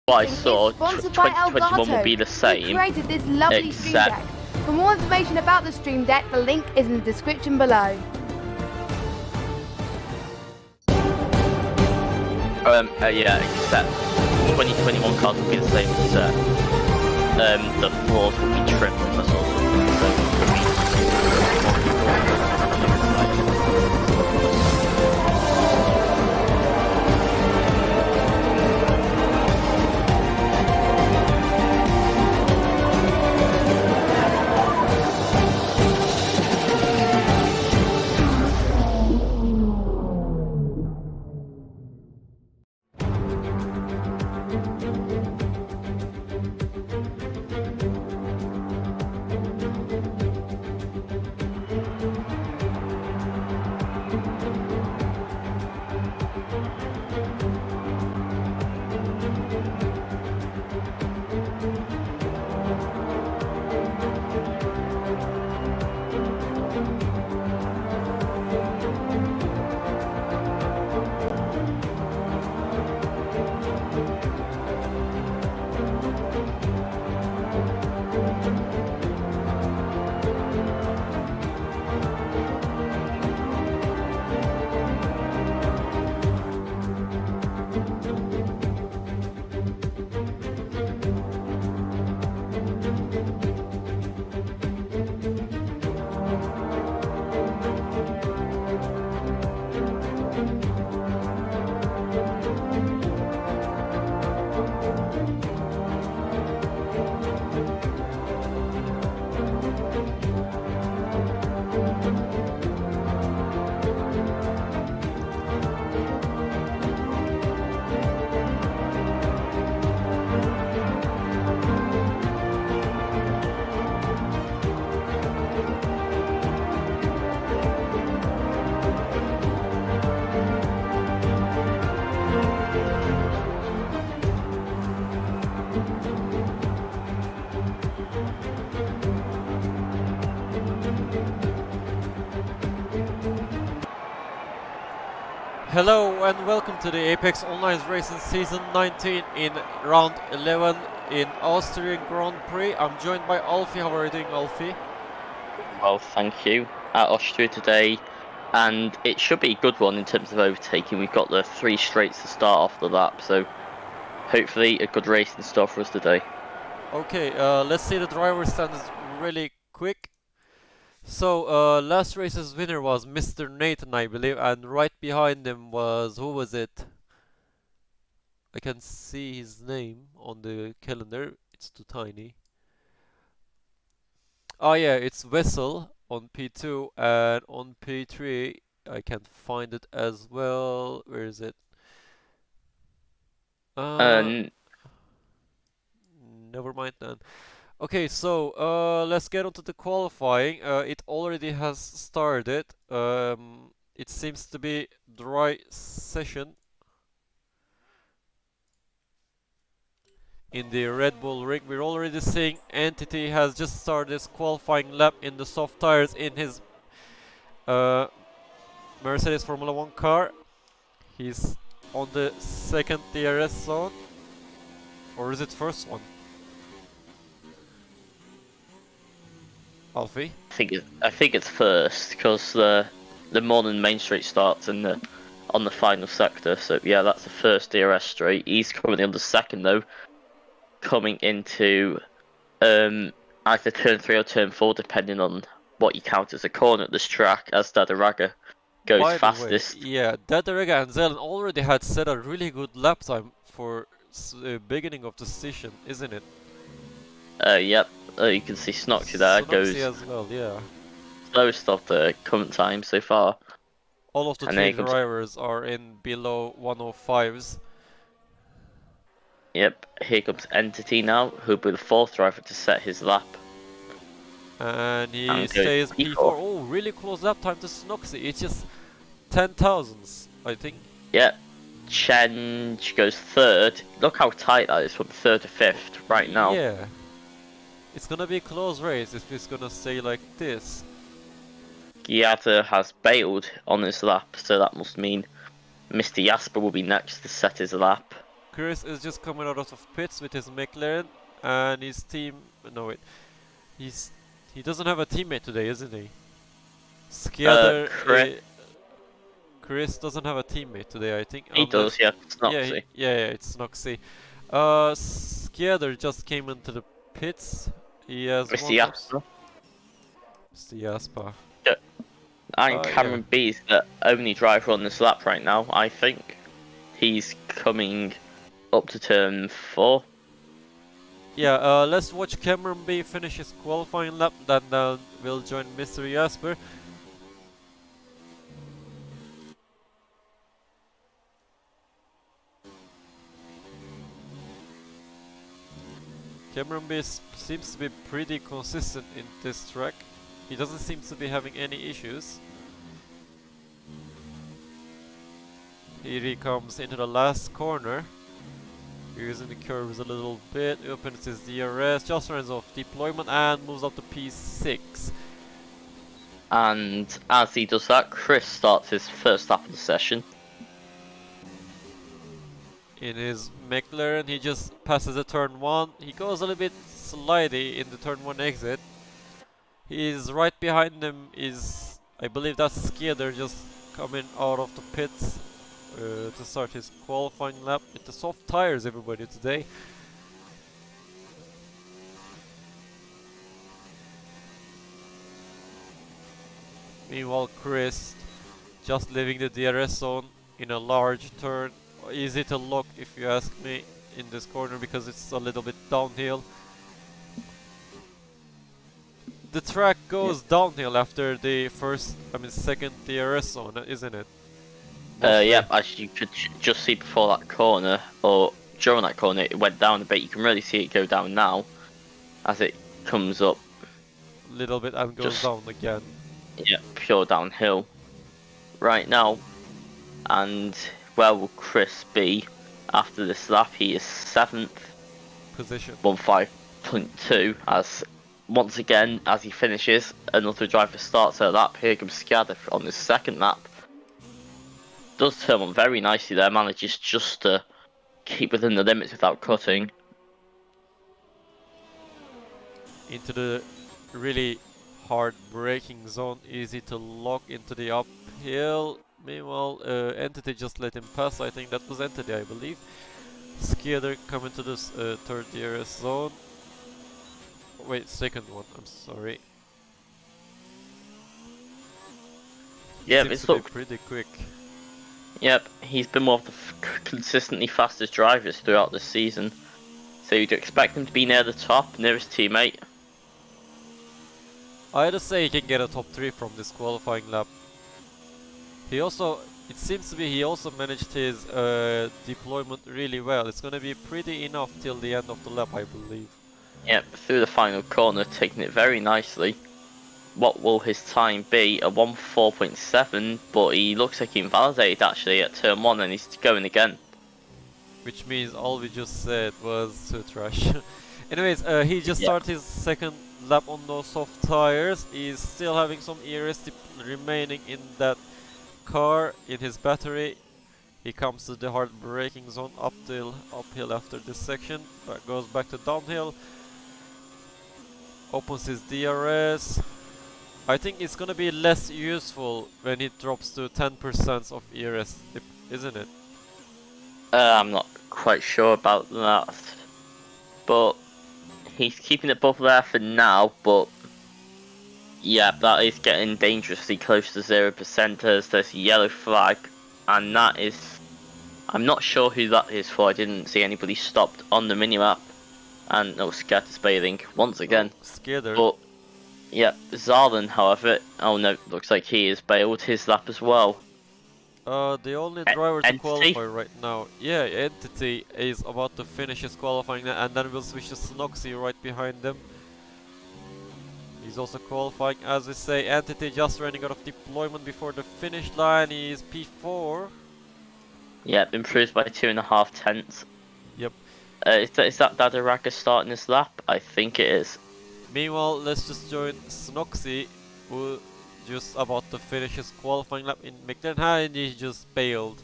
what I saw, sponsored by 2021 will be the Elgato, same, who created this lovely Stream except Deck. For more information about the Stream Deck, the link is in the description below. yeah, except 2021 cards will be the same set. The floors will be trimmed, that's also Hello and welcome to the Apex Online Racing Season 19 in round 11 in Austrian Grand Prix. I'm joined by Alfie. How are you doing, Alfie? well, thank you. At Austria today, and it should be a good one in terms of overtaking. We've got the 3 straights to start off the lap, so hopefully a good race in store for us today. Okay, let's see the driver stands really quick. So, last race's winner was Mr. Nathan, I believe, and right behind him was, who was it? I can see his name on the calendar, it's too tiny. Oh yeah, it's Vessel on P2, and on P3 I can find it as well. Where is it? Never mind then. Okay, so let's get on to the qualifying. It already has started. It seems to be dry session in the RedBullRing. We're already seeing Entity has just started his qualifying lap in the soft tires in his Mercedes Formula 1 car. He's on the second DRS zone. Or is it first one? Alfie? I think it's first because the morning main straight starts in on the final sector. So yeah, that's the first DRS straight. He's currently on the second though, coming into either turn 3 or turn 4, depending on what you count as a corner at this track. As Dadaraga goes By fastest. the way, yeah, Dadaraga and Zelen already had set a really good lap time for beginning of the session, isn't it? Yep. You can see Snoxy there goes as well, yeah. slowest of the current time so far. All of the And 3 drivers are in below 105s. Yep, here comes Entity now, who'll be the 4th driver to set his lap. And he stays P4. Oh, really close lap time to Snoxy. It's just 10 thousandths, I think. Yep. Chenj goes 3rd. Look how tight that is from 3rd to 5th right now. Yeah. It's gonna be a close race if it's gonna stay like this. Giata has bailed on his lap, so that must mean Mr. Jasper will be next to set his lap. Chris is just coming out of pits with his McLaren, and his team. No wait, he doesn't have a teammate today, isn't he? Skiader. Correct. Chris doesn't have a teammate today, I think. He does, yeah. It's not yeah, it's Noxy. Skiader just came into the pits. He has Mr. Jasper. Mr. Jasper. Yeah. And Yeah. Cameron B's the only driver on this lap right now, I think. He's coming up to turn 4. Yeah, let's watch Cameron B finish his qualifying lap, then we'll join Mr. Jasper. Cameron B seems to be pretty consistent in this track. He doesn't seem to be having any issues. Here he comes into the last corner. Using the curves a little bit, opens his DRS, just runs off deployment and moves up to P6. And as he does that, Chris starts his first lap of the session. In his McLaren, he just passes the turn 1. He goes a little bit slidey in the turn 1 exit. He's right behind him is, I believe that's Skiader just coming out of the pits to start his qualifying lap with the soft tires, everybody, today. Meanwhile, Chris just leaving the DRS zone in a large turn. Easy to lock if you ask me in this corner because it's a little bit downhill. The track goes downhill after the second DRS zone, isn't it? Yeah, as you could just see before that corner, or during that corner, it went down a bit. You can really see it go down now as it comes up. A little bit and goes down again. Yeah, pure downhill right now. And where will Chris be after this lap? He is 7th position. 15.2 as once again, as he finishes, another driver starts a lap. Here comes Skiader on his second lap. Does turn on very nicely there, manages just to keep within the limits without cutting. Into the really hard braking zone, easy to lock into the uphill. Meanwhile, Entity just let him pass. I think that was Entity, I believe. Skiader coming to this third DRS zone. Wait, second one, I'm sorry. Yeah, seems it's to be pretty quick. Yep, he's been one of the consistently fastest drivers throughout this season. So you'd expect him to be near the top, near his teammate. I'd say he can get a top 3 from this qualifying lap. He also, it seems to be he also managed his deployment really well. It's gonna be pretty enough till the end of the lap, I believe. Yep, through the final corner, taking it very nicely. What will his time be? A 1:4.7, but he looks like he invalidated actually at turn 1 and he's going again. Which means all we just said was too trash. Anyways, he just started his second lap on those soft tires. He's still having some ERS remaining in that car, in his battery. He comes to the hard braking zone uphill after this section, but goes back to downhill. Opens his DRS. I think it's gonna be less useful when it drops to 10% of ERS, isn't it? I'm not quite sure about that, but he's keeping it above there for now. But yeah, that is getting dangerously close to 0% as there's a yellow flag, and that is, I'm not sure who that is for. I didn't see anybody stopped on the minimap, and no, Skiader's bathing once again. Skiader. But yeah, Zarlan, however, oh no, looks like he has bailed his lap as well. The only driver to Entity? qualify right now, yeah, Entity is about to finish his qualifying, and then we'll switch to Snoxy right behind them. He's also qualifying, as we say. Entity just running out of deployment before the finish line. He is P4. Yeah, improves by 2.5 tenths. Yep. Is that Dadaraka starting this lap? I think it is. Meanwhile, let's just join Snoxy, who just about to finish his qualifying lap in McLaren, and he just bailed.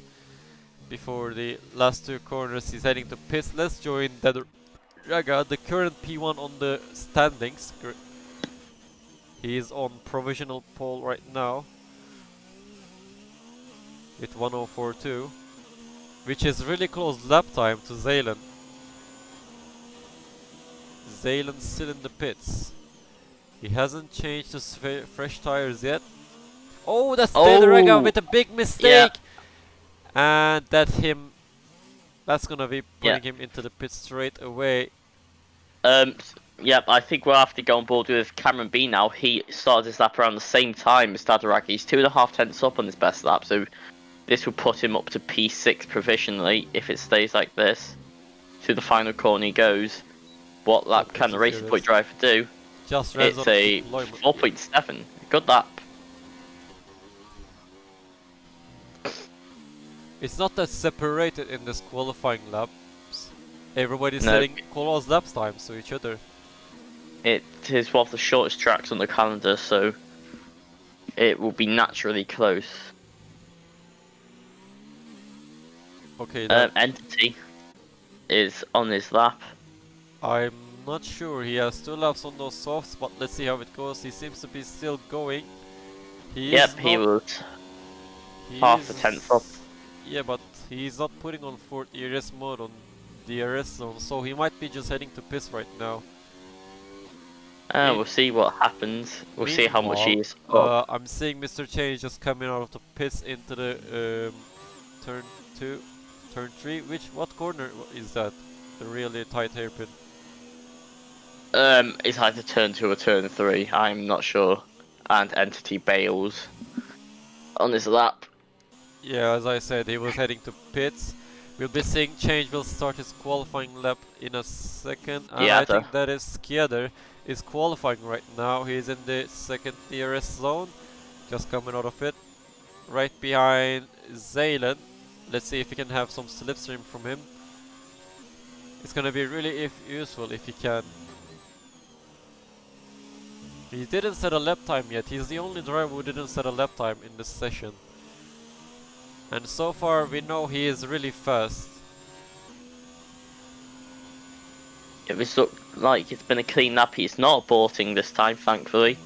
before the last two corners. He's heading to pits. Let's join Raga, the current P1 on the standings. He is on provisional pole right now with 1:04.2, which is really close lap time to Zaylan. Zaylan's still in the pits. He hasn't changed his fresh tires yet. Oh, that's Raga with a big mistake! And that's gonna be putting him into the pit straight away. Yep, I think we'll have to go on board with Cameron B now. He started his lap around the same time as Dadaraki. He's 2.5 tenths up on his best lap, so this will put him up to P6 provisionally if it stays like this. To the final corner he goes. What lap can the Racing Point driver do? It's a 4.7. Good lap. It's not that separated in this qualifying laps. Everybody's setting close lap times to each other. It is one of the shortest tracks on the calendar, so it will be naturally close. Okay, Entity is on his lap. I'm not sure. He has 2 laps on those softs, but let's see how it goes. He seems to be still going. He was half a tenth up. Yeah, but he's not putting on 4th ERS mode on the DRS zone, so he might be just heading to pits right now. We'll see what happens. We'll see how much he is up. I'm seeing Mr. Change just coming out of the pits into the turn 2, turn 3. What corner is that? The really tight hairpin. It's either turn 2 or turn 3. I'm not sure. And Entity bails on his lap. Yeah, as I said, he was heading to pits. We'll be seeing Change will start his qualifying lap in a second. And I think that is Skieder is qualifying right now. He's in the 2nd DRS zone, just coming out of it. Right behind Zaylan. Let's see if we can have some slipstream from him. It's gonna be really useful if he can. He didn't set a lap time yet. He's the only driver who didn't set a lap time in this session. And so far we know he is really fast. It's looked like it's been a clean lap. He's not aborting this time, thankfully.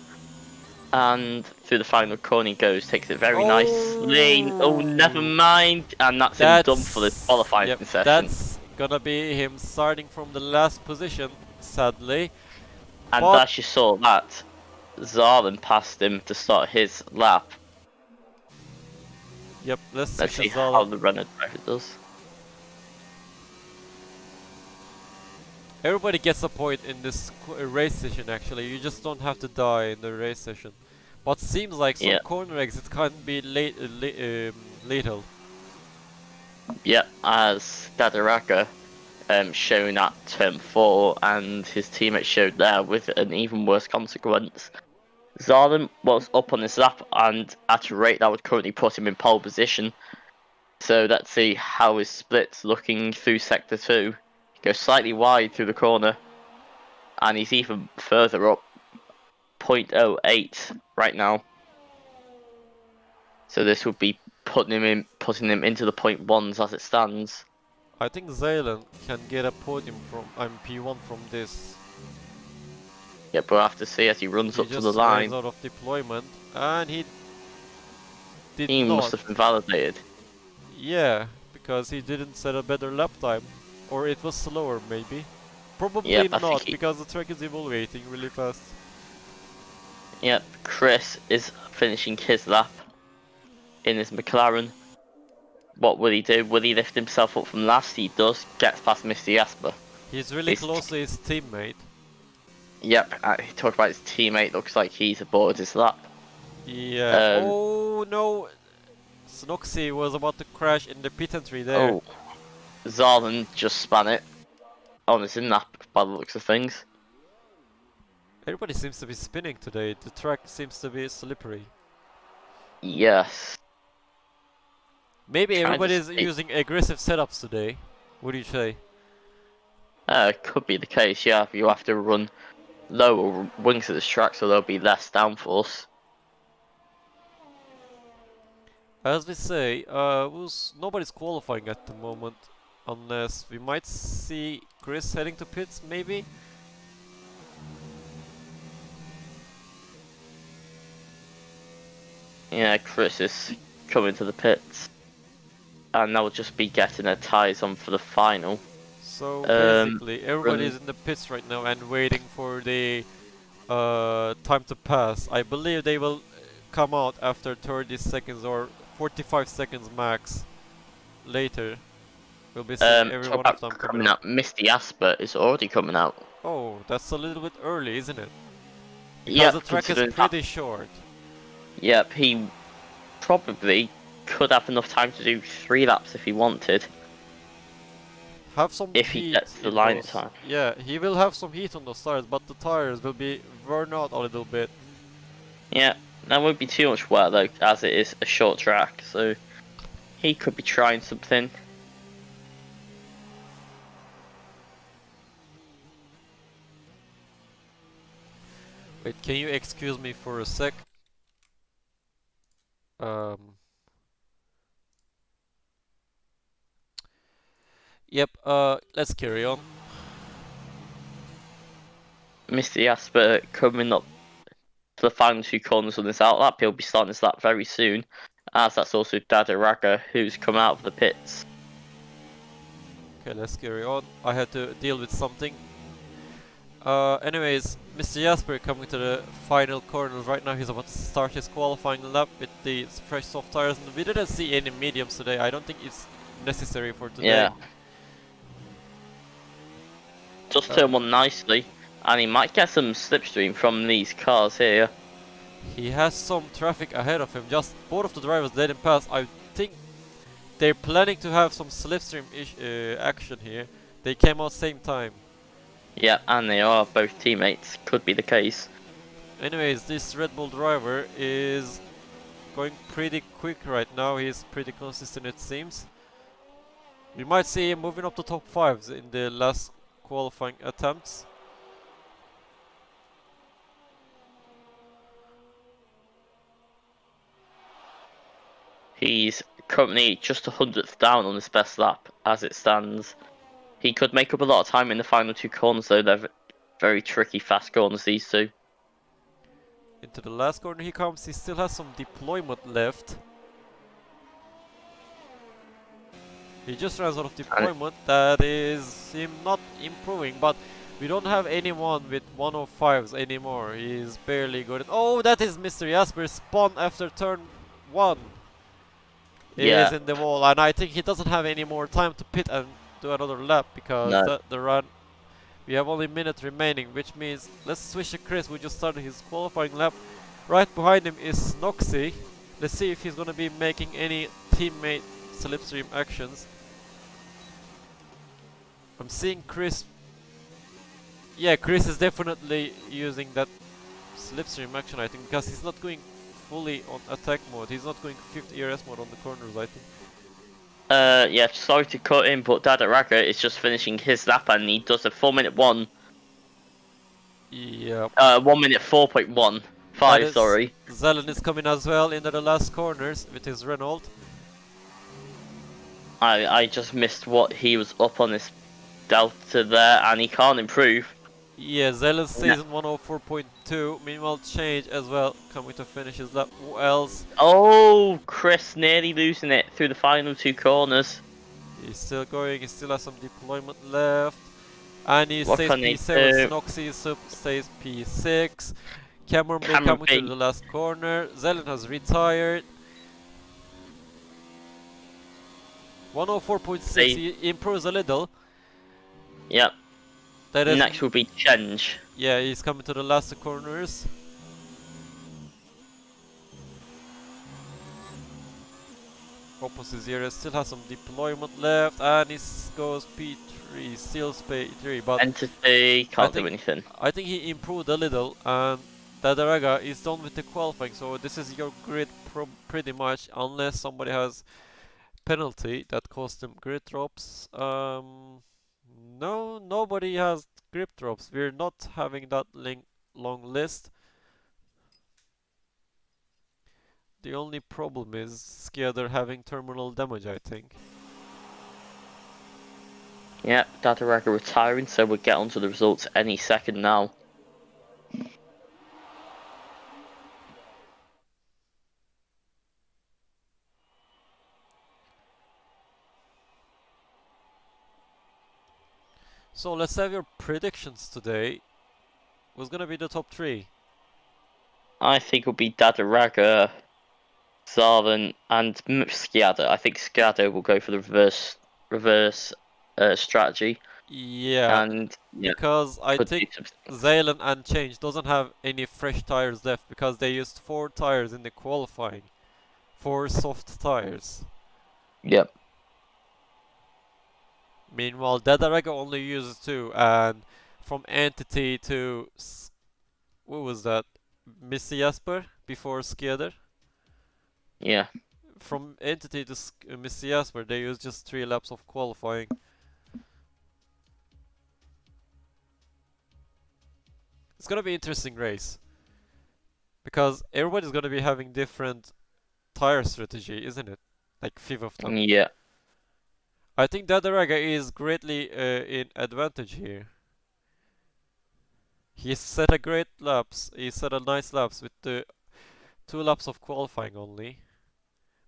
And through the final corner he goes, takes it very nicely. Oh, never mind. And that's him done for the qualifying session. That's gonna be him starting from the last position, sadly. And as you saw that, Zalen passed him to start his lap. Yep, let's see how the runner driver does. Everybody gets a point in this race session actually, you just don't have to die in the race session. But seems like some corner exits can be lethal. Yep, as Dadaraka shown at turn 4 and his teammate showed there with an even worse consequence. Zalen was up on his lap and at a rate that would currently put him in pole position. So let's see how his split's looking through sector 2. He goes slightly wide through the corner and he's even further up, 0.08 right now. So this would be putting him into the 0.1s as it stands. I think Zaylan can get a podium from P1 from this. Yeah, but we'll have to see as he runs up to the line. He just out of deployment, and he must have been validated. Yeah, because he didn't set a better lap time, or it was slower maybe. Probably not, because the track is evolving really fast. Yep, Chris is finishing his lap in his McLaren. What will he do? Will he lift himself up from last? He does, gets past Mr. Jasper. He's really close to his teammate. Yep, he talked about his teammate, looks like he's aboard his lap. Yeah, oh no! Snoxy was about to crash in the pit entry there. Oh, Zalen just span it on his lap by the looks of things. Everybody seems to be spinning today, the track seems to be slippery. Yes. Maybe everybody's using aggressive setups today. What do you say? Could be the case, yeah. You have to run lower wings of this track so there'll be less downforce. As we say, nobody's qualifying at the moment, unless we might see Chris heading to pits, maybe? Yeah, Chris is coming to the pits. And they'll just be getting their tyres on for the final. So Um, basically, everybody's in the pits right now and waiting for the time to pass. I believe they will come out after 30 seconds or 45 seconds max later. We'll be seeing every talk one of about them coming coming out. out. Misty Asper is already coming out. Oh, that's a little bit early, isn't it? Because the Yep, track is considering that. pretty short. Yep, he probably could have enough time to do 3 laps if he wanted. Have some If he heat gets the in line in those. time. Yeah, he will have some heat on those tires, but the tires will be worn out a little bit. Yeah, that won't be too much wear though, as it is a short track. So he could be trying something. Wait, can you excuse me for a sec? Um. Yep. Let's carry on. Misty Asper coming up to the final 2 corners on this outlap. He'll be starting his lap very soon, as that's also Dada Raga who's come out of the pits. Okay, let's carry on. I had to deal with something. Anyways, Mr. Jasper coming to the final corner right now. He's about to start his qualifying lap with the fresh soft tires. And we didn't see any mediums today. I don't think it's necessary for today. Yeah. Just turn one nicely, and he might get some slipstream from these cars here. He has some traffic ahead of him. Just both of the drivers let him pass. I think they're planning to have some slipstream action here. They came out same time. Yeah, and they are both teammates. Could be the case. Anyways, this Red Bull driver is going pretty quick right now. He's pretty consistent, it seems. We might see him moving up to top 5s in the last qualifying attempts. He's currently just 100th down on his best lap as it stands. He could make up a lot of time in the final 2 corners though. They're very tricky, fast corners, these two. Into the last corner he comes. He still has some deployment left. He just runs out of deployment. That is him not improving, but we don't have anyone with 105s anymore. He's barely good. Oh, that is Mr. Jasper spun after turn 1. Yeah. Is in the wall, and I think he doesn't have any more time to pit and do another lap because No. the run. We have only a minute remaining, which means let's switch to Chris, who just started his qualifying lap. Right behind him is Noxy. Let's see if he's gonna be making any teammate slipstream actions. I'm seeing Chris. Yeah, Chris is definitely using that slipstream action, I think, because he's not going fully on attack mode. He's not going 50 ERS mode on the corners, I think. Yeah, sorry to cut in, but Dada Raga is just finishing his lap and he does a 4-minute 1. Yeah. 1 minute 4.15, sorry. Zelen is coming as well into the last corners with his Renault. I just missed what he was up on this delta there, and he can't improve. Yeah, Zelen stays in 104.2. Meanwhile, Change as well coming to finish his lap. Who else? Oh, Chris nearly losing it through the final 2 corners. He's still going. He still has some deployment left. And he What stays can he P7. do? Noxy stays P6. Cameron will come to the last corner. Zelen has retired. 104.6. He improves a little. Yep. That is Next will be Change. Yeah, he's coming to the last corners. Opposite Zero still has some deployment left, and he goes P3, still P3, but Entity can't do anything. I think he improved a little, and Dadaraga is done with the qualifying, so this is your grid pretty much, unless somebody has penalty that cost him grid drops. No, nobody has grip drops. We're not having that long list. The only problem is Skiader having terminal damage, I think. Yep, Dadaraga retiring, so we'll get onto the results any second now. So let's have your predictions today. What's gonna be the top 3? I think it'll be Dadaraga, Zarvan, and Skiada. I think Skiada will go for the reverse strategy, Yeah, and yeah, because I could do think some things. Zaylan and Change doesn't have any fresh tires left because they used 4 tires in the qualifying. 4 soft tires. Yep. Meanwhile, Dadaraga only uses 2, and from Entity to what was that? Missy Jasper before Skiader? Yeah. From Entity to Missy Jasper, they use just 3 laps of qualifying. It's gonna be an interesting race. Because everybody's gonna be having different tire strategy, isn't it? Like 5 of them. Yeah. I think Dadaraga is greatly in advantage here. He set a great laps. He set a nice laps with the 2 laps of qualifying only.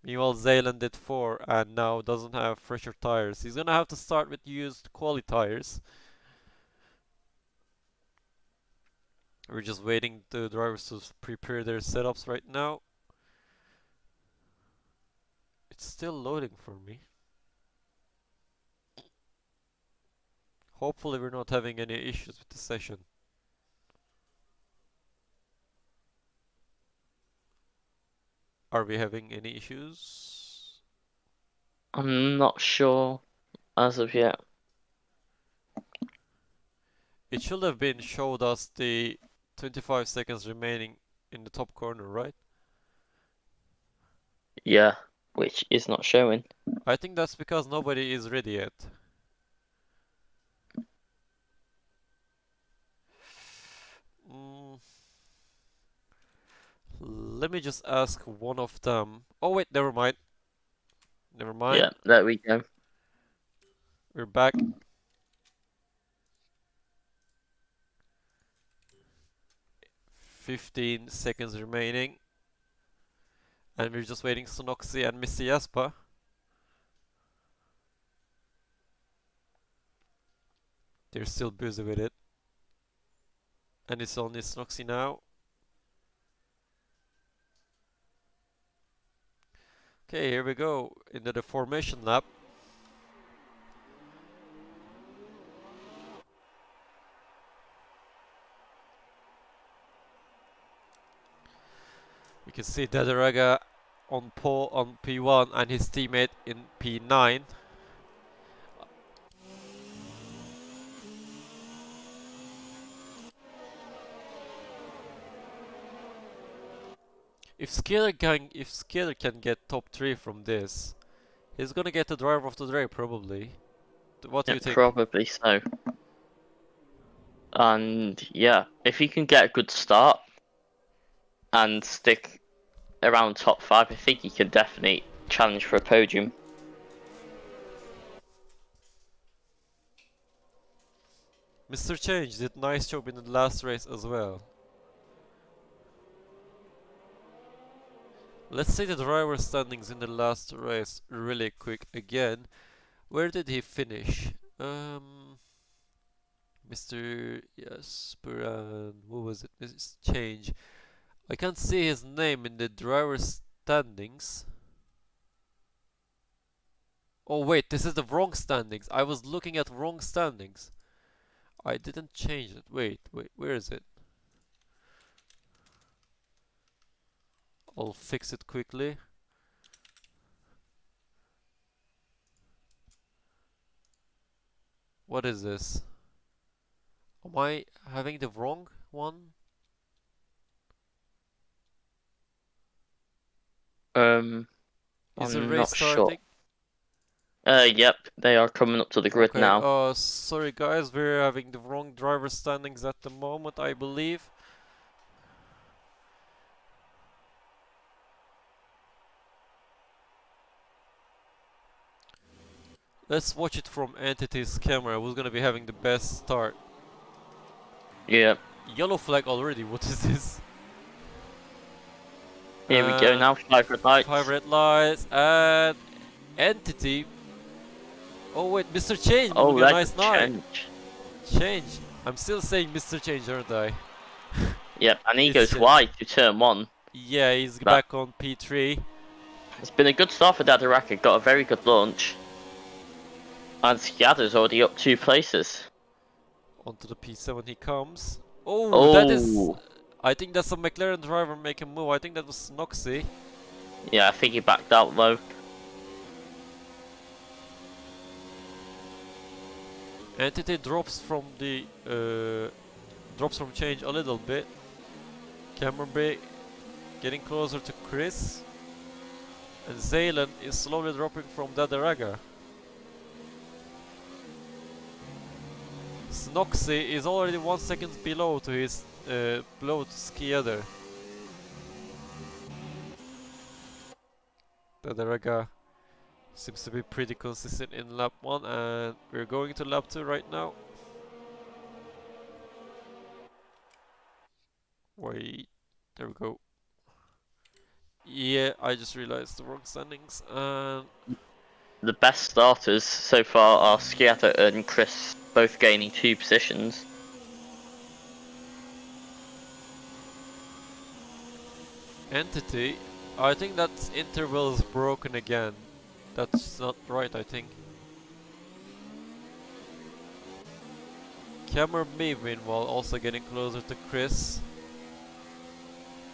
Meanwhile, Zaylan did 4 and now doesn't have fresher tires. He's gonna have to start with used quali tires. We're just waiting the drivers to prepare their setups right now. It's still loading for me. Hopefully we're not having any issues with the session. Are we having any issues? I'm not sure as of yet. It should have been showed us the 25 seconds remaining in the top corner, right? Yeah, which is not showing. I think that's because nobody is ready yet. Mm, let me just ask one of them. Oh wait, never mind. Never mind. Yeah, there we go. We're back. "15 seconds remaining. And we're just waiting Sonoxy and Missy Jasper. They're still busy with it. And it's only Sonoxy now. Okay, here we go. Into the formation lap. We can see Dadaraga on pole on P1 and his teammate in P9. If Scaler can get top 3 from this, he's gonna get the driver of the day probably. What do Yeah, you think? probably so. And yeah, if he can get a good start and stick around top 5, I think he can definitely challenge for a podium. Mr. Change did nice job in the last race as well. Let's see the driver standings in the last race really quick again. Where did he finish? Mr. Jasper and what was it? Mrs. Change. I can't see his name in the driver standings. Oh wait, this is the wrong standings. I was looking at wrong standings. I didn't change it. Wait, where is it? I'll fix it quickly. What is this? Am I having the wrong one? Is the I'm race not sure. starting? Yep, they are coming up to the grid Okay, now. sorry guys, we're having the wrong driver standings at the moment, I believe. Let's watch it from Entity's camera. Who's gonna be having the best start? Yeah. Yellow flag already. What is this? Here we go now. 5 red lights. 5 red lights and Entity. Oh wait, Mr. Change Oh, moving a that's nice a nine. change. Change. I'm still saying Mr. Change, aren't I? Yep, and he It's goes Change. wide to turn 1. Yeah, he's That- back on P3. It's been a good start for Dadaraka. Got a very good launch. And Skiada's already up 2 places. Onto the P7 he comes. Oh, that is... Oh. I think that's a McLaren driver making move. I think that was Noxy. Yeah, I think he backed out though. Entity drops from the... drops from Change a little bit. Cameron B getting closer to Chris. And Zaylan is slowly dropping from Dadaraga. Snoxy is already 1 second below to his below to Skiader. Dadaraga seems to be pretty consistent in lap 1 and we're going to lap 2 right now. Wait, there we go. Yeah, I just realized the wrong standings and The best starters so far are Skiata and Chris, both gaining 2 positions. Entity, I think that interval is broken again. That's not right, I think. Cameron B, meanwhile, also getting closer to Chris.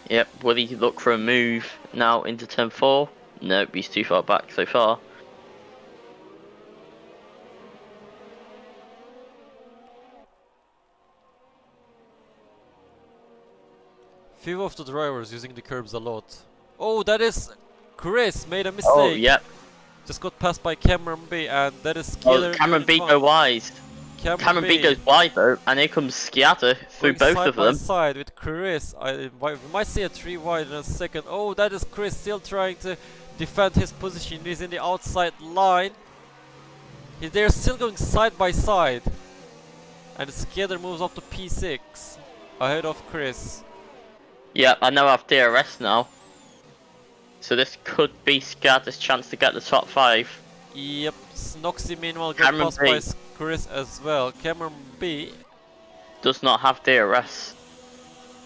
Yep, will he look for a move now into turn 4? Nope, he's too far back so far. Few of the drivers using the curbs a lot. Oh, that is Chris made a mistake. Oh, yep. Just got passed by Cameron B, and that is Oh, Killer. Cameron B go wide. Cameron B goes wide though, and here comes Skiata through both side of by them. side with Chris. We might see a 3 wide in a second. Oh, that is Chris still trying to defend his position. He's in the outside line. They're still going side by side. And Skiader moves up to P6 ahead of Chris. Yep, I now have DRS now. So this could be Skiata's chance to get the top 5. Yep, Snoxy meanwhile got Cameron passed B. by Chris as well. Cameron B. Does not have DRS.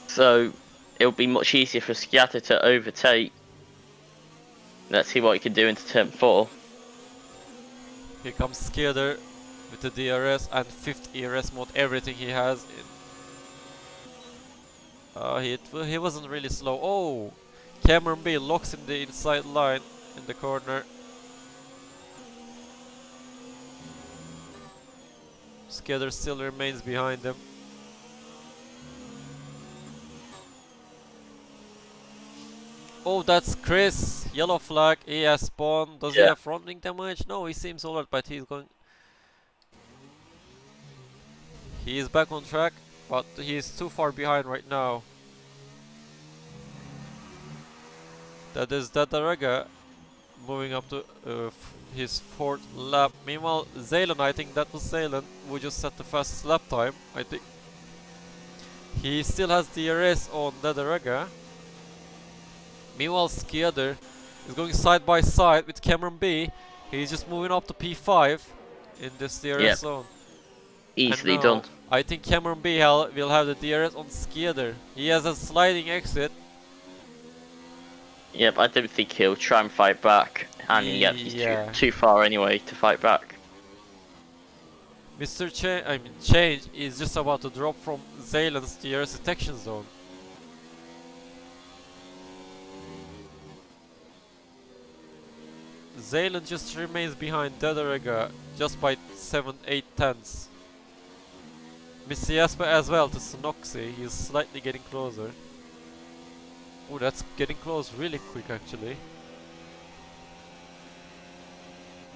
So it'll be much easier for Skiata to overtake. Let's see what he can do into turn 4. Here comes Skiader with the DRS and 5th ERS mode, everything he has. He wasn't really slow. Oh! Cameron B locks in the inside line in the corner. Skiader still remains behind him. Oh, that's Chris. Yellow flag. He has spawned. Does he have front wing damage? No, he seems alright, but he's going... He is back on track, but he is too far behind right now. That is Dadaraga moving up to his 4th lap. Meanwhile, Zaylan, I think that was Zaylan, who just set the fastest lap time, I think. He still has DRS on Dadaraga. Meanwhile, Skiader is going side by side with Cameron B. He's just moving up to P5 in this DRS zone. Easily done. I think Cameron B will have the DRS on Skiader. He has a sliding exit. Yep, I don't think he'll try and fight back. And yep, he's too far anyway to fight back. Mr. Change is just about to drop from Zaylan's DRS detection zone. Zaylan just remains behind Dadaraga just by 7-8 tenths. Missy Asper as well to Snoxy, he's slightly getting closer. Oh, that's getting close really quick actually.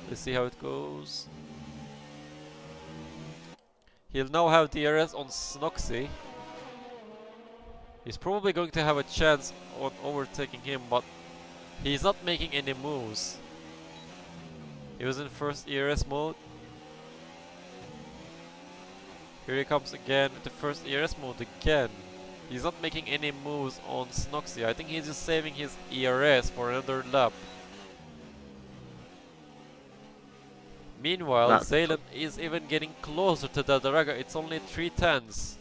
Let's see how it goes. He'll now have DRS on Snoxy. He's probably going to have a chance on overtaking him, but he's not making any moves. He was in first ERS mode. Here he comes again with the first ERS mode again. He's not making any moves on Snoxy. I think he's just saving his ERS for another lap. Meanwhile, That's Zaylan is even getting closer to Dadaraga. It's only 3/10.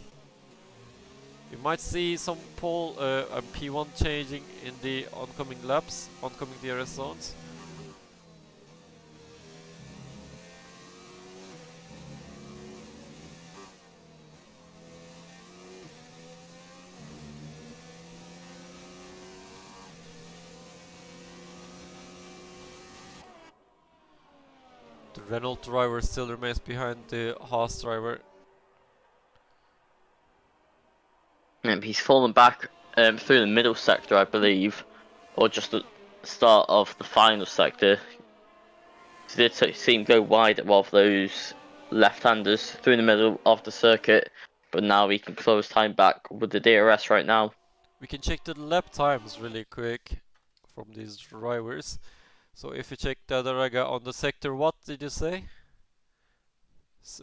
We might see some pole and P1 changing in the oncoming laps, oncoming DRS zones. The Renault driver still remains behind the Haas driver. He's fallen back through the middle sector, I believe, or just the start of the final sector. So did see him go wide at one of those left-handers through the middle of the circuit, but now he can close time back with the DRS right now. We can check the lap times really quick from these drivers. So if you check Dadaraga on the sector, what did you say?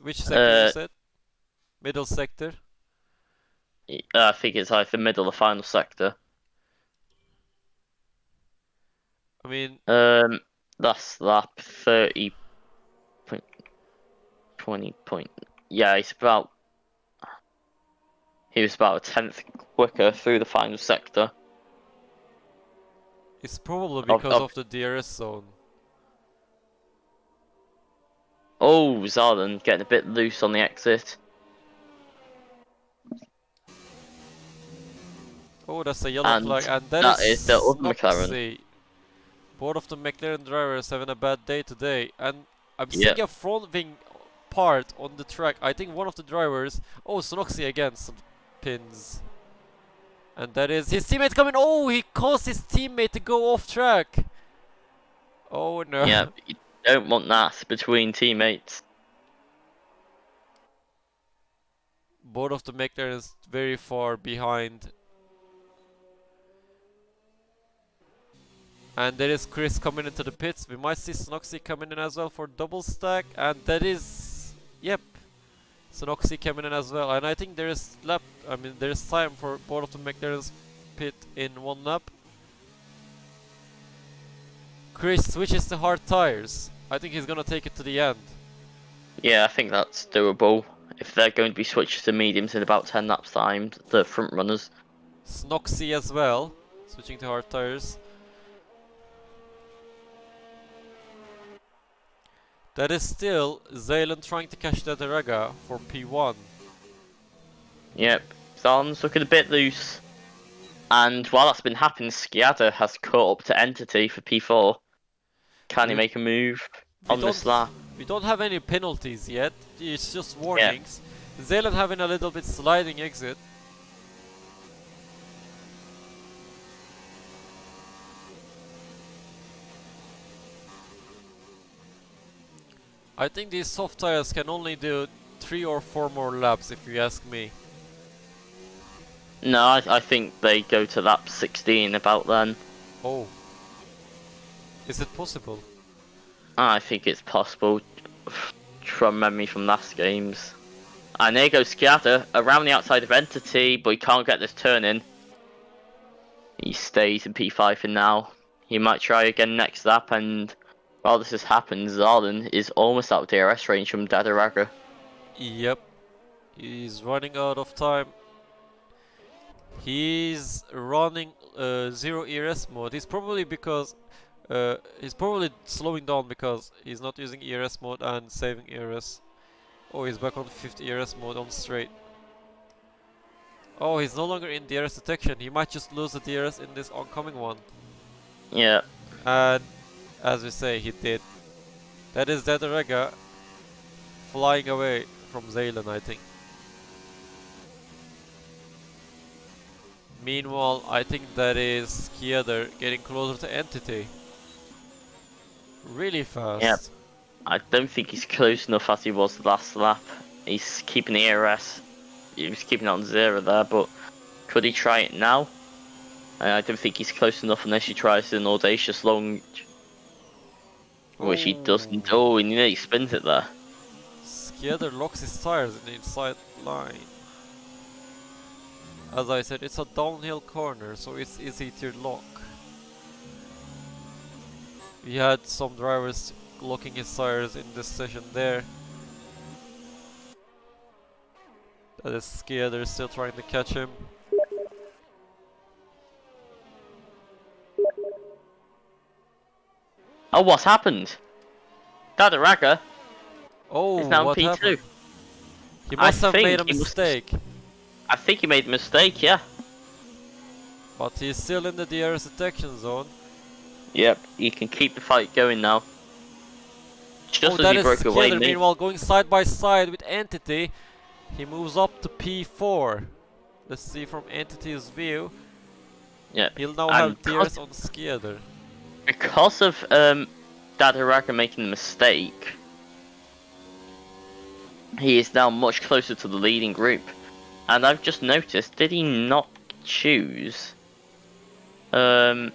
Which sector you said? Middle sector? I think it's like the middle of the final sector. I mean, That's lap 30 point 20 point. Yeah, he was about a tenth quicker through the final sector. it's probably because of the DRS zone. Oh, Zardan getting a bit loose on the exit. Oh, that's a yellow And flag, and that is is the other McLaren. Snoxy. Both of the McLaren drivers having a bad day today, and I'm Yeah. seeing a front wing part on the track. I think one of the drivers. Oh, Snoxy again, some pins. And that is his teammate coming. Oh, he caused his teammate to go off track. Oh no. Yeah, you don't want that between teammates. Both of the McLarens very far behind. And there is Chris coming into the pits. We might see Snoxy coming in as well for double stack. And that is... Yep. Snoxy coming in as well. And I think there is time for both of the McLarens pit in one lap. Chris switches to hard tires. I think he's gonna take it to the end. Yeah, I think that's doable. If they're going to be switched to mediums in about 10 laps time, the front runners. Snoxy as well, switching to hard tires. That is still Zaylan trying to catch Dadaraga for P1. Yep, Zardan's looking a bit loose. And while that's been happening, Skiada has caught up to Entity for P4. Can he make a move on this lap? We don't have any penalties yet, it's just warnings. Yeah. Zaylan having a little bit sliding exit. I think these soft tires can only do 3 or 4 more laps if you ask me. No, I think they go to lap 16 about then. Oh. Is it possible? I think it's possible from memory from last games. And there goes Skiada around the outside of Entity, but he can't get this turn in. He stays in P5 for now. He might try again next lap, and while this has happened, Zardan is almost out of DRS range from Dadaraga. Yep. He's running out of time. He's running 0 ERS mode. He's probably slowing down because he's not using ERS mode and saving ERS. Oh, he's back on 5th ERS mode on straight. Oh, he's no longer in DRS detection. He might just lose the DRS in this oncoming one. Yeah. And as we say, he did. That is Dadaraga flying away from Zaylan, I think. Meanwhile, I think that is Skiada getting closer to Entity. Really fast. Yep. I don't think he's close enough as he was the last lap. He's keeping the ERS. He was keeping it on 0 there, but could he try it now? I don't think he's close enough unless he tries an audacious long. which he doesn't. Oh. Oh, and he nearly spins it there. Skiader locks his tires in the inside line. As I said, it's a downhill corner, so it's easy to lock. We had some drivers locking his tires in this session there. That is Skiader still trying to catch him. Oh, what happened? Dadaraga Oh, is now in what P2. happened? He I must have made a think he must- mistake. I think he made a mistake, yeah. But he's still in the DRS detection zone. Yep, he can keep the fight going now. Just Oh, as that he is broke away, Skiader, meanwhile going side by side with Entity. He moves up to P4. Let's see from Entity's view. yeah. He'll now And have DRS on Skiader. Because of Dadaraga making the mistake, he is now much closer to the leading group. And I've just noticed, did he not choose? No,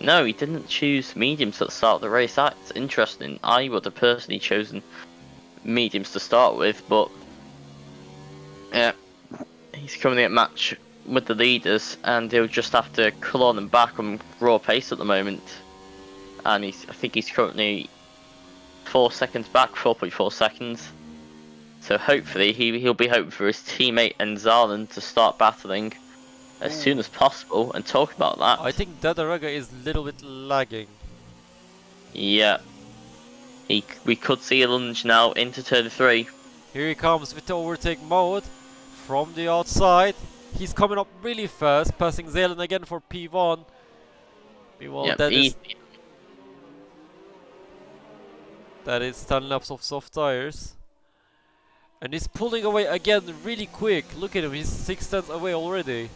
he didn't choose mediums at the start of the race. That's interesting. I would have personally chosen mediums to start with, but yeah, he's coming at match with the leaders, and he'll just have to claw them back on raw pace at the moment. And I think he's currently 4 seconds back, 4.4 seconds. So hopefully he'll be hoping for his teammate Enzalen to start battling as soon as possible. And talk about that. I think Dadaraga is a little bit lagging. Yeah. We could see a lunge now into turn 3. Here he comes with the overtake mode from the outside. He's coming up really fast, passing Zelen again for P1. Meanwhile, Yep, that is 10 laps of soft tires. And he's pulling away again really quick. Look at him, he's 6 tenths away already.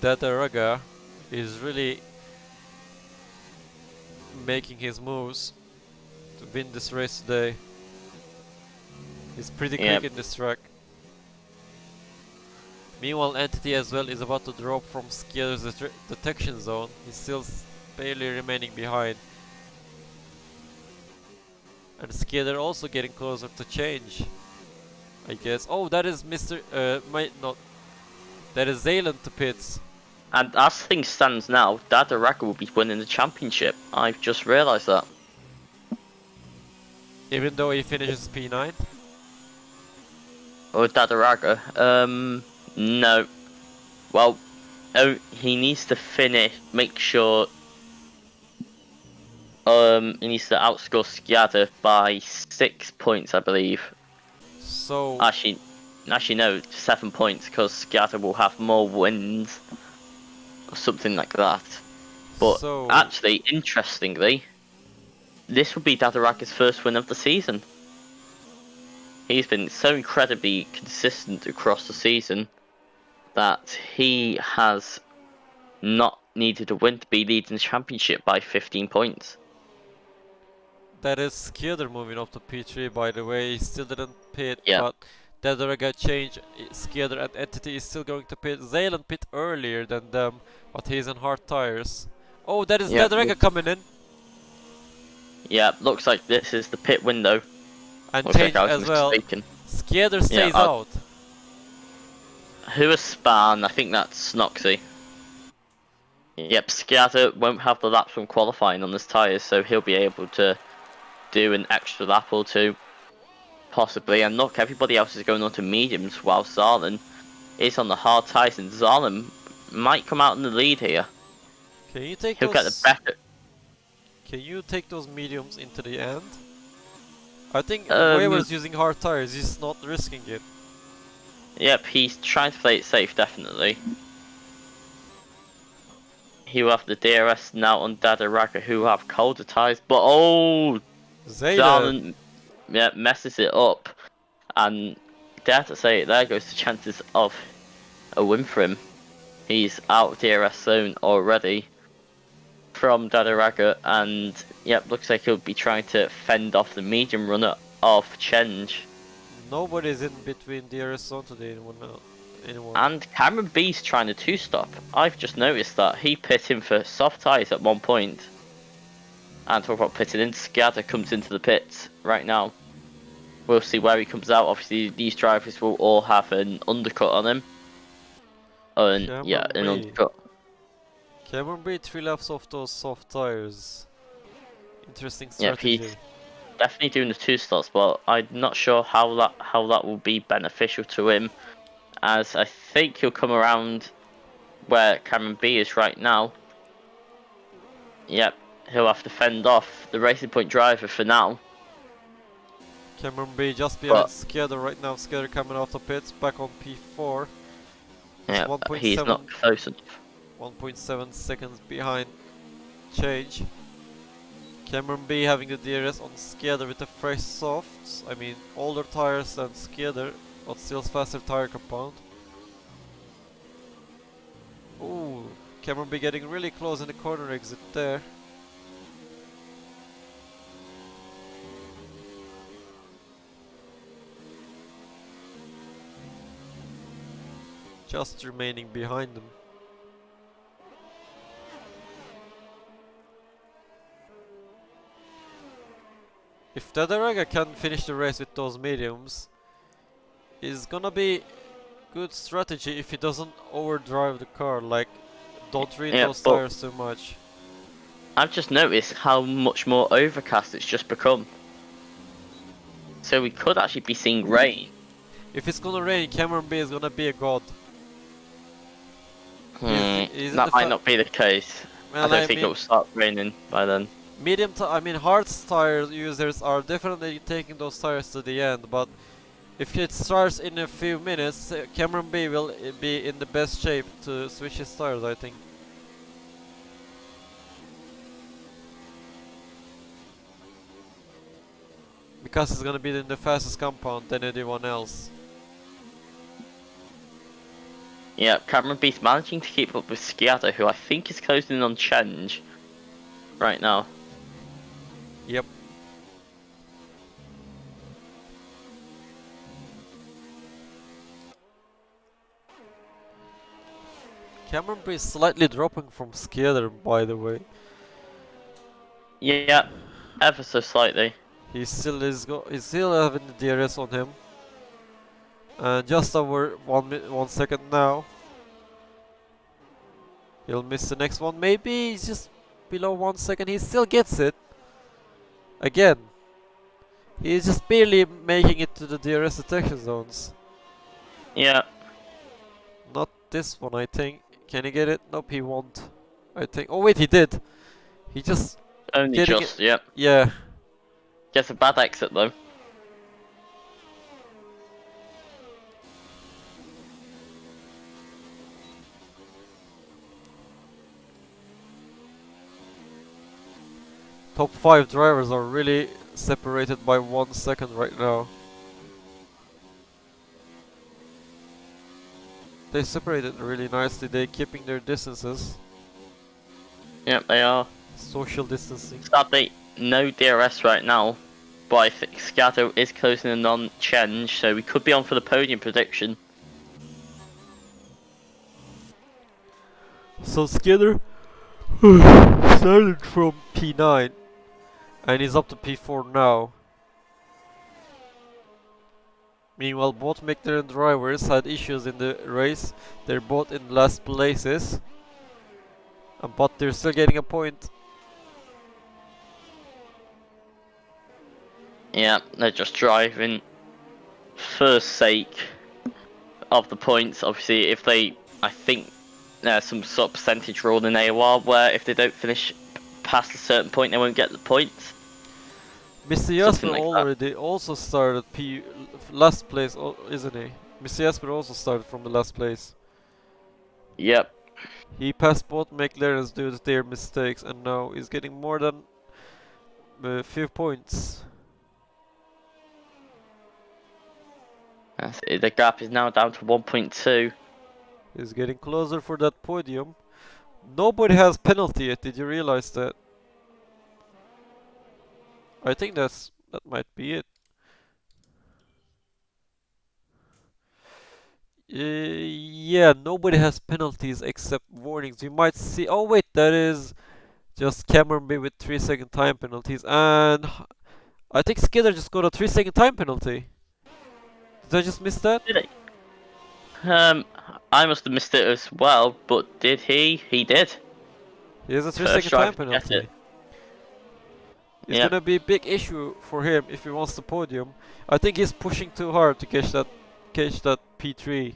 Dadaraga is really making his moves to win this race today. He's pretty quick in this track. Meanwhile, Entity as well is about to drop from Skiader's detection zone. He's still barely remaining behind. And Skiader also getting closer to change, I guess. Oh, that is Mr. That is Zalen to pits. And as things stands now, Dadaraga will be winning the championship. I've just realised that. Even though he finishes P9? Or Dadaraga? No. Well, he needs to make sure he needs to outscore Skiader by 6 points, I believe. So Actually no, 7 points, because Skiader will have more wins. Or something like that. But actually, interestingly, this will be Dadaraga's first win of the season. He's been so incredibly consistent across the season that he has not needed a win to be leading the championship by 15 points. that is Skiader moving up to P3, by the way. He still didn't pit, Yeah. but Dadaraga changed. Skiader and Entity is still going to pit. Zalen pit earlier than them, but he's on hard tires. Oh, that is Dadaraga coming in. Yeah, looks like this is the pit window. And looks change like I was as well. mistaken. Skiader stays out. Who is Span? I think that's Snoxy. Yep, Skiader won't have the laps from qualifying on his tyres, so he'll be able to do an extra lap or two, possibly. And look, everybody else is going on to mediums, while Zalen is on the hard tyres, and Zalen might come out in the lead here. Can you take He'll get the better. Can you take those mediums into the end? I think whoever's using hard tires is not risking it. Yep, he's trying to play it safe, definitely. He will have the DRS now on Dadaraga, who have colder tyres, but Zalen messes it up, and dare to say it, there goes the chances of a win for him. He's out of DRS zone already from Dadaraga, and yep, looks like he'll be trying to fend off the medium runner of Change. Nobody's in between DRS zone today. anyone. And Cameron B's trying to two-stop. I've just noticed that he pit in for soft tyres at one point. And talk about pitting in, Scadder comes into the pit right now. We'll see where he comes out. Obviously, these drivers will all have an undercut on him. And yeah, an undercut. Cameron B 3 laps off those soft tires. Interesting Yep, strategy. he's definitely doing the two slots, but I'm not sure how that will be beneficial to him, as I think he'll come around where Cameron B is right now. Yep, he'll have to fend off the Racing Point driver for now. Cameron B just behind But Skader right now. Skader coming off the pits, back on P4. It's yeah, he's not close enough. 1.7 seconds behind change. Cameron B having the DRS on Skader with the fresh softs. I mean, older tires than Skader, but still faster tire compound. Ooh, Cameron B getting really close in the corner exit there. Just remaining behind them. If Tadaraga can finish the race with those mediums, it's gonna be good strategy if he doesn't overdrive the car, like don't read Yeah, those but tires too much. I've just noticed how much more overcast it's just become. So we could actually be seeing rain. If it's gonna rain, Cameron B is gonna be a god. He's in the That might not be the case. I well, don't I think it mean, will start raining by then. I mean, hard tire users are definitely taking those tires to the end, but if it starts in a few minutes, Cameron B will be in the best shape to switch his tires, I think. Because he's gonna be in the fastest compound than anyone else. Yeah, Cameron B's managing to keep up with Sciato, who I think is closing in on change right now. Yep. Cameron B is slightly dropping from Skader, by the way. Yeah, ever so slightly. He's still having the DRS on him. And just over 1 second now. He'll miss the next one. Maybe he's just below 1 second. He still gets it. Again. He's just barely making it to the DRS detection zones. Yeah. Not this one, I think. Can he get it? Nope, he won't. I think. Oh wait, he did. He just Only getting just, it. yep. Yeah. Gets a bad exit though. Top 5 drivers are really separated by 1 second right now. They separated really nicely. They're keeping their distances. Yep, they are. Social distancing. Sadly, no DRS right now. But I think Scato is closing in on change, so we could be on for the podium prediction. So Skinner started from P9 and he's up to P4 now. Meanwhile, both McLaren drivers had issues in the race. They're both in last places, but they're still getting a point. Yeah, they're just driving for sake of the points. Obviously, if they, I think there's some sort of percentage rule in AOR where if they don't finish past a certain point, they won't get the points. Mr. Jasper Like already also started last place, isn't he? Mr. Jasper also started from the last place. Yep. He passed both McLarens due to their mistakes and now he's getting more than a few points. The gap is now down to 1.2. He's getting closer for that podium. Nobody has penalty yet, did you realize that? I think that might be it. Yeah, nobody has penalties except warnings. We might see. Oh wait, that is just Cameron Bay with 3-second time penalties, and I think Skidder just got a 3-second time penalty. Did I just miss that? Did he? I must have missed it as well, but did he? He did. He has a First 3-second driver time to get it. penalty. It's Yep. gonna be a big issue for him if he wants the podium. I think he's pushing too hard to catch that P3.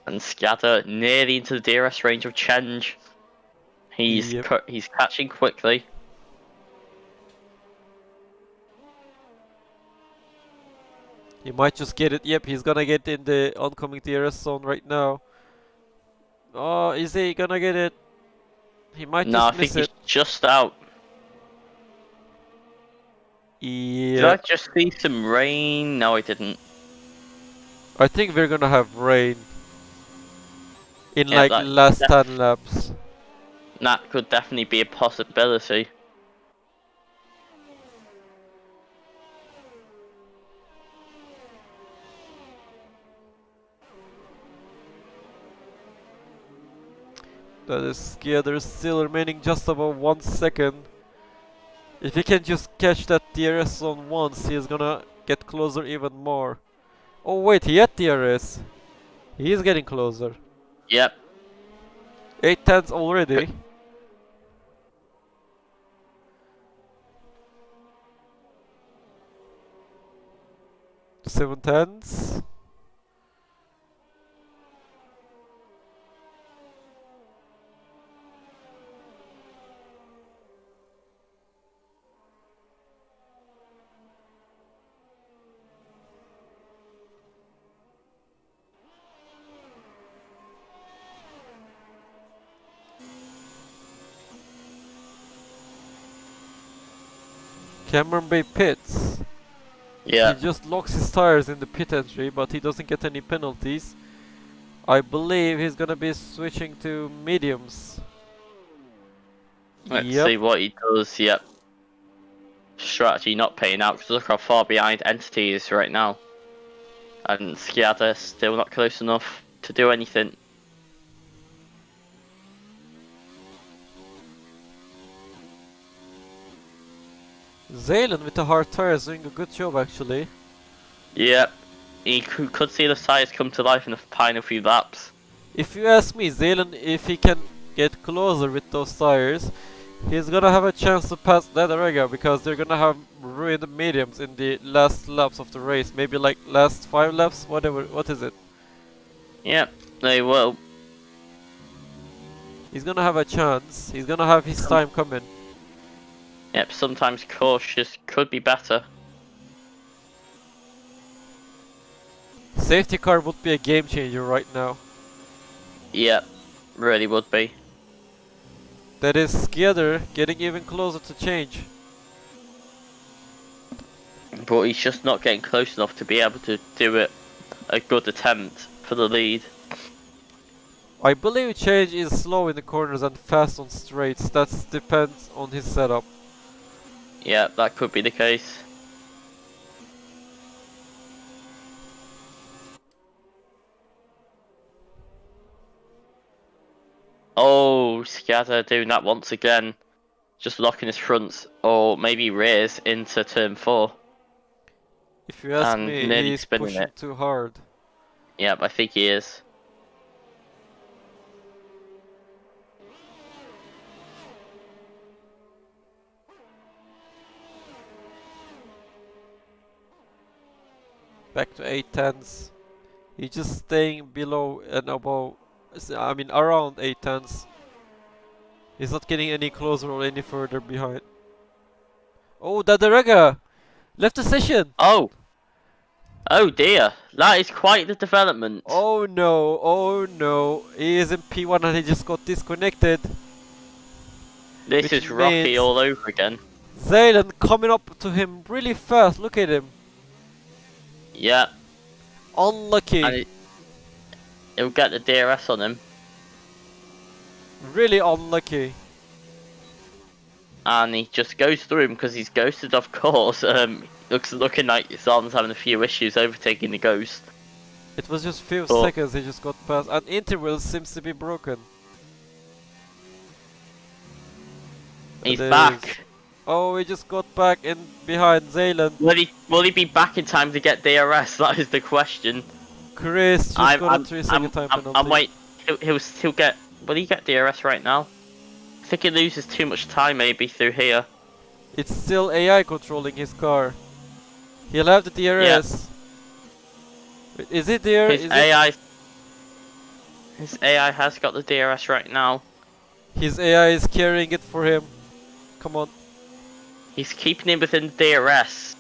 And Scatter nearly into the DRS range of change. He's Yep. he's catching quickly. He might just get it. Yep, he's gonna get in the oncoming DRS zone right now. Oh, is he gonna get it? He might No, I just think miss he's it. just out. Did I Yep. just see some rain? No, I didn't. I think we're gonna have rain in Yeah, like last 10 laps. that could definitely be a possibility. That is, yeah, there's still remaining just about 1 second. If he can just catch that DRS zone once, he's gonna get closer even more. Oh wait, he had DRS. He is getting closer. Yep. 8 tenths already. 7 tenths. Cameron Bay pits. Yeah. He just locks his tires in the pit entry, but he doesn't get any penalties. I believe he's gonna be switching to mediums. Let's Yep. see what he does. Yep. Strategy not paying out because look how far behind Entity is right now. And Skiada still not close enough to do anything. Zaylen with the hard tires doing a good job actually. Yep. He could see the tires come to life in the final few laps. If you ask me, Zaylen, if he can get closer with those tires, he's gonna have a chance to pass Rega because they're gonna have ruined mediums in the last laps of the race. Maybe like last 5 laps, whatever. What is it? Yep, they will. He's gonna have a chance. He's gonna have his time coming. Yep, sometimes cautious could be better. Safety car would be a game changer right now. Yep, really would be. That is Skieder getting even closer to change. But he's just not getting close enough to be able to do it a good attempt for the lead. I believe change is slow in the corners and fast on straights. That depends on his setup. Yeah, that could be the case. Oh, Scatter doing that once again. Just locking his fronts or maybe rears into turn 4. If you ask And me, nearly he's spinning pushing it. too hard. Yep, I think he is. Back to 8 tenths. He's just staying below and above. I mean, around 8 tenths. He's not getting any closer or any further behind. Oh, Dadarega left the session. Oh! Oh dear, that is quite the development. Oh no, oh no. He is in P1 and he just got disconnected. This Which is Rocky means all over again. Zaylen coming up to him really fast. Look at him. Yeah, Unlucky. and he'll get the DRS on him. Really unlucky. And he just goes through him because he's ghosted, of course. Looking like Zarden's having a few issues overtaking the ghost. It was just few But seconds he just got past, and interval seems to be broken. he's There back. is- Oh, he just got back in behind Zaylan. Will he be back in time to get DRS? That is the question. Chris just got a 3-second time penalty. I'm wait. He'll get. Will he get DRS right now? I think he loses too much time maybe through here. It's still AI controlling his car. He'll have the DRS. Wait, is it there? His AI has got the DRS right now. His AI is carrying it for him. Come on. He's keeping him within DRS.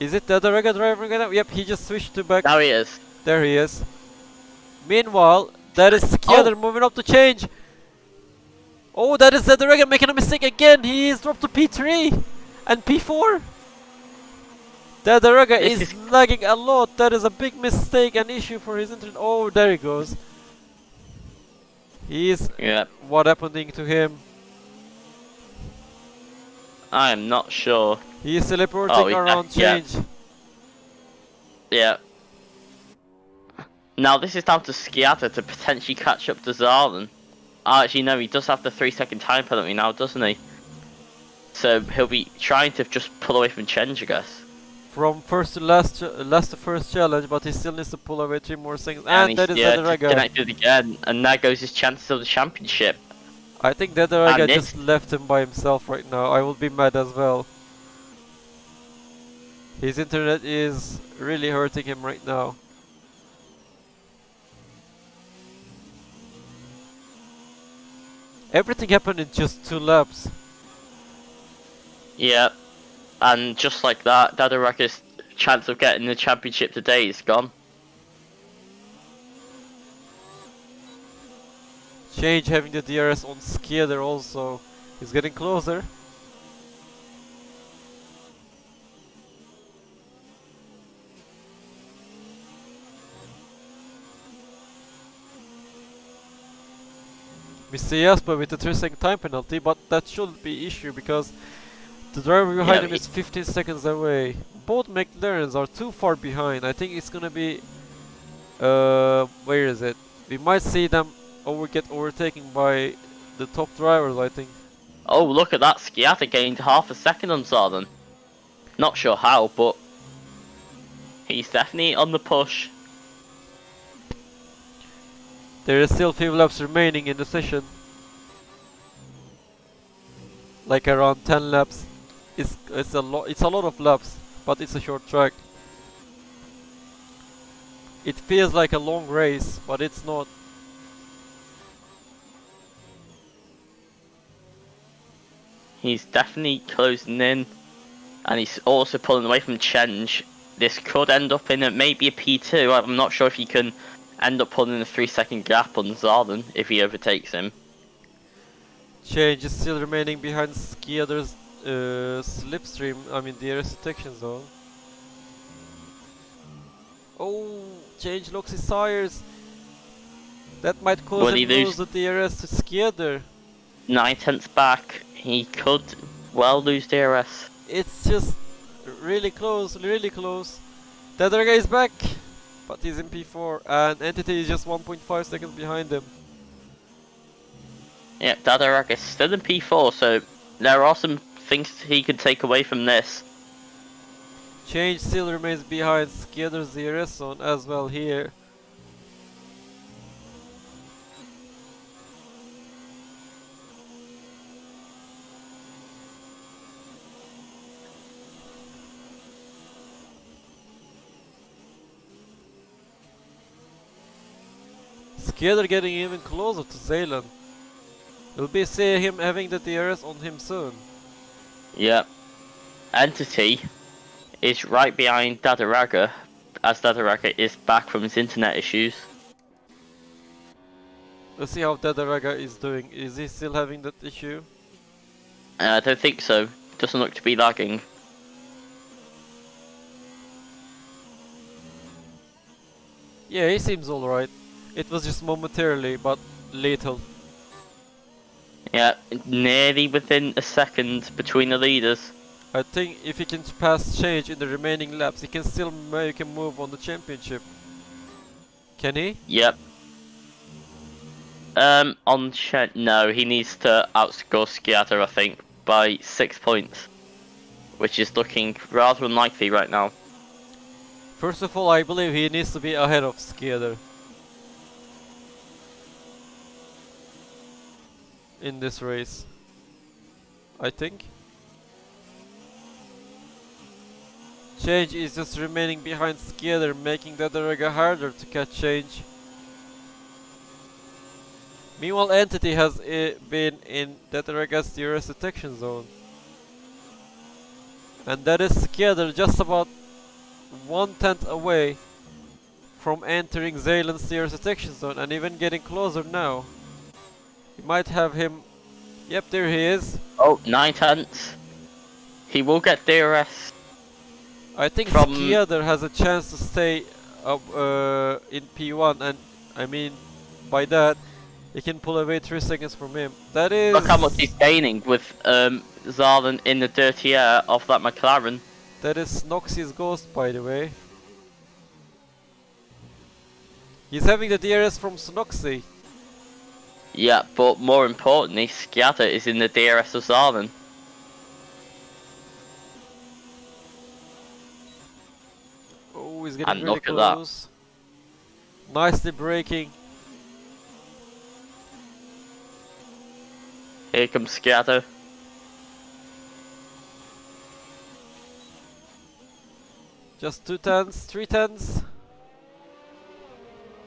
Is it the other Rega driver gonna? Yep, he just switched to back. Now he is. There he is. Meanwhile, that is Skiader moving up to change. Oh, that is the other Rega making a mistake again. He is dropped to P3 and P4. The other Rega is lagging a lot. That is a big mistake and issue for his internet. Oh, there he goes. He's. Yep. What happening to him? I am not sure. He is teleporting around change. Yeah. Now this is down to Skiader to potentially catch up to Zarden. Actually no, he does have the 3-second time penalty now, doesn't he? So he'll be trying to just pull away from Change, I guess. From first to last to first challenge, but he still needs to pull away 3 more seconds. And that is Dedraga. Connected again, and there goes his chances of the championship. I think Dedraga just left him by himself right now. I will be mad as well. His internet is really hurting him right now. Everything happened in just 2 laps. Yeah, and just like that, Dadaraka's chance of getting the championship today is gone. Change having the DRS on Skiader also. He's getting closer. Mr. Jasper with the 3-second time penalty, but that shouldn't be issue because the driver behind him is 15 seconds away. Both McLarens are too far behind. I think it's gonna be where is it? We might see them get overtaken by the top drivers, I think. Oh, look at that. Skiader gained half a second on Zarden. Not sure how, but he's definitely on the push. There is still few laps remaining in the session. Like around 10 laps. It's a lot of laps, but it's a short track. It feels like a long race, but it's not. He's definitely closing in, and he's also pulling away from Change. This could end up in maybe a P2. I'm not sure if he can end up pulling a 3-second gap on Zarden if he overtakes him. Change is still remaining behind Skiader's slipstream, I mean DRS detection zone. Oh, Change locks his tires. That might cause him to lose the DRS to Skiader. 9/10 back. He could well lose DRS. It's just really close, really close. The other guy is back, but he's in P4 and Entity is just 1.5 seconds behind him. Yeah, Dadarak is still in P4, so there are some things he could take away from this. Change still remains behind Skiader's DRS zone as well here. Skiader getting even closer to Zaylan. We'll be seeing him having the DRS on him soon. Yeah. Entity is right behind Dadaraga, as Dadaraga is back from his internet issues. Let's see how Dadaraga is doing. Is he still having that issue? I don't think so. Doesn't look to be lagging. Yeah, he seems alright. It was just momentarily, but little. Yeah, nearly within a second between the leaders. I think if he can pass Change in the remaining laps, he can still make a move on the championship. Can he? Yep. No, he needs to outscore Sciatta, I think, by 6 points, which is looking rather unlikely right now. First of all, I believe he needs to be ahead of Skieder in this race. I think. Change is just remaining behind Skieder, making the Dorega harder to catch Change. Meanwhile, Entity has been in Deterega's DRS detection zone. And that is Skieder just about 1/10 away from entering Zaylen's DRS detection zone and even getting closer now. You might have him. Yep, there he is. Oh, 9/10. He will get DRS. I think From Skieder has a chance to stay up in P1, and I mean by that he can pull away 3 seconds from him. That is. Look how much he's gaining with Zalen in the dirty air off that McLaren. That is Noxie's ghost, by the way. He's having the DRS from Snoxie. Yeah, but more importantly, Sciatta is in the DRS of Zalen. Oh, he's getting And really look at that. close. Nicely braking. Here comes Sciatta. Just 2/10, 3/10.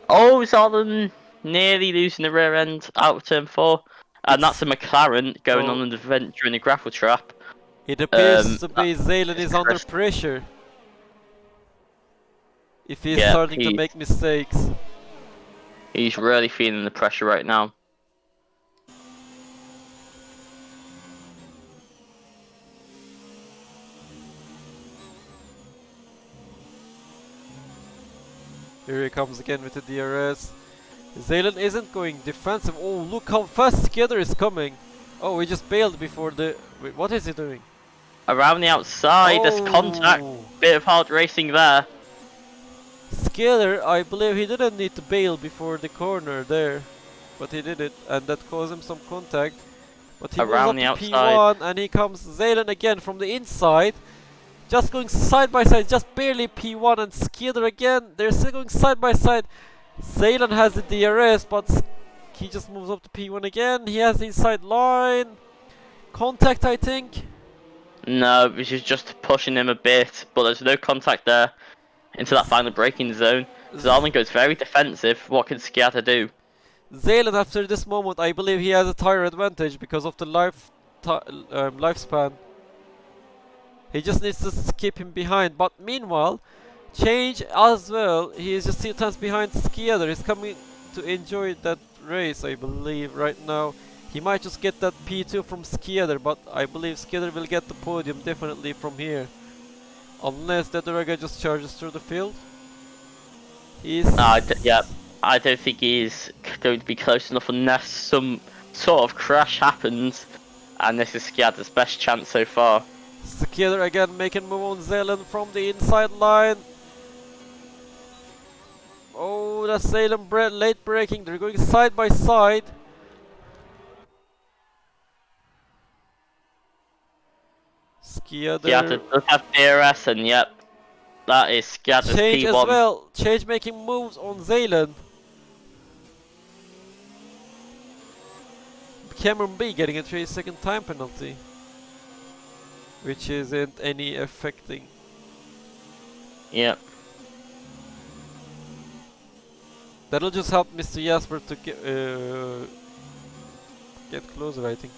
Oh, Zalen nearly losing the rear end out of turn 4. And that's a McLaren going on an adventure in a gravel trap. It appears to be Zaylen is under Chris. pressure. If he's Yeah, starting to make mistakes. He's really feeling the pressure right now. Here he comes again with the DRS. Zaylen isn't going defensive. Oh, look how fast Skieder is coming. Oh, he just bailed before the... Wait, what is he doing? Around the outside, there's contact. Bit of hard racing there. Skieder, I believe he didn't need to bail before the corner there. But he did it, and that caused him some contact. But he Around moves the up to outside. P1, and he comes Zaylen again from the inside. Just going side by side, just barely P1, and Skieder again. They're still going side by side. Zaylen has the DRS, but he just moves up to P1 again. He has the inside line. Contact, I think. No, which is just pushing him a bit, but there's no contact there into that final braking zone. Zalen goes very defensive. What can Sciatta do? Zaylen, after this moment, I believe he has a tire advantage because of the lifespan. He just needs to keep him behind. But meanwhile, Change as well. He is just 2 times behind Skieder. He's coming to enjoy that race, I believe, right now. He might just get that P2 from Skieder, but I believe Skieder will get the podium definitely from here. Unless Dedorega just charges through the field. Yeah, I don't think he's going to be close enough unless some sort of crash happens. And this is Skiada's best chance so far. Skieder again making move on Zaylen from the inside line. Oh, that's Zaylen late braking. They're going side by side. Sciatta does have DRS, and yep, that is Sciatta's Change P1. as well. Change making moves on Zaylen. Cameron B getting a 3-second time penalty, which isn't any affecting. Yep. That'll just help Mr. Jasper to get closer, I think.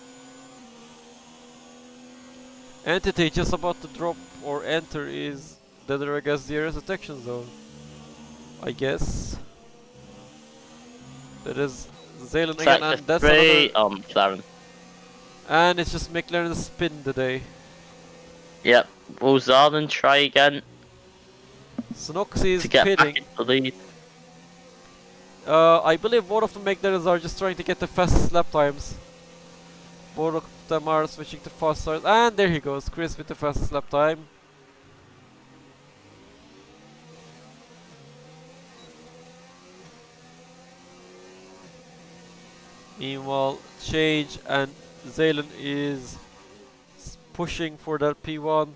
Entity just about to drop or enter is Dederega's DRS detection zone, I guess. That is Zaylen again, and that's another. McLaren. And it's just McLaren's spin today. Yep. Will Zalen try again Snoxie is to get back pitting. into the lead? I believe both of the McLarens are just trying to get the fastest lap times. Both of them are switching to fast tires, and there he goes, Chris with the fastest lap time. Meanwhile, Change and Zaylen is pushing for that P1.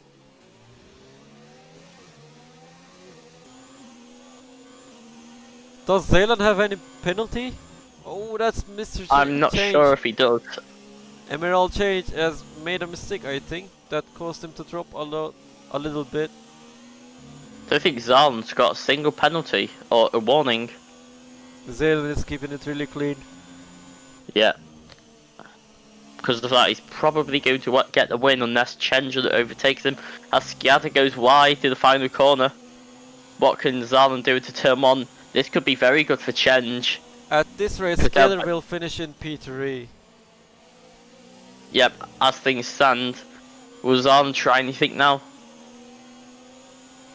Does Zaylen have any penalty? Oh, that's Mr. I'm not Change. sure if he does. Emerald Change has made a mistake, I think, that caused him to drop a little bit. I think Zalman's got a single penalty or a warning. Zaylen is keeping it really clean. Yeah. Because of that, he's probably going to get the win unless Chenja overtakes him. As Sciatta goes wide to the final corner. What can Zalman do to turn on? This could be very good for Chenj. At this race, Scaler will finish in P3. Yep, as things stand. Will Zalman try anything now?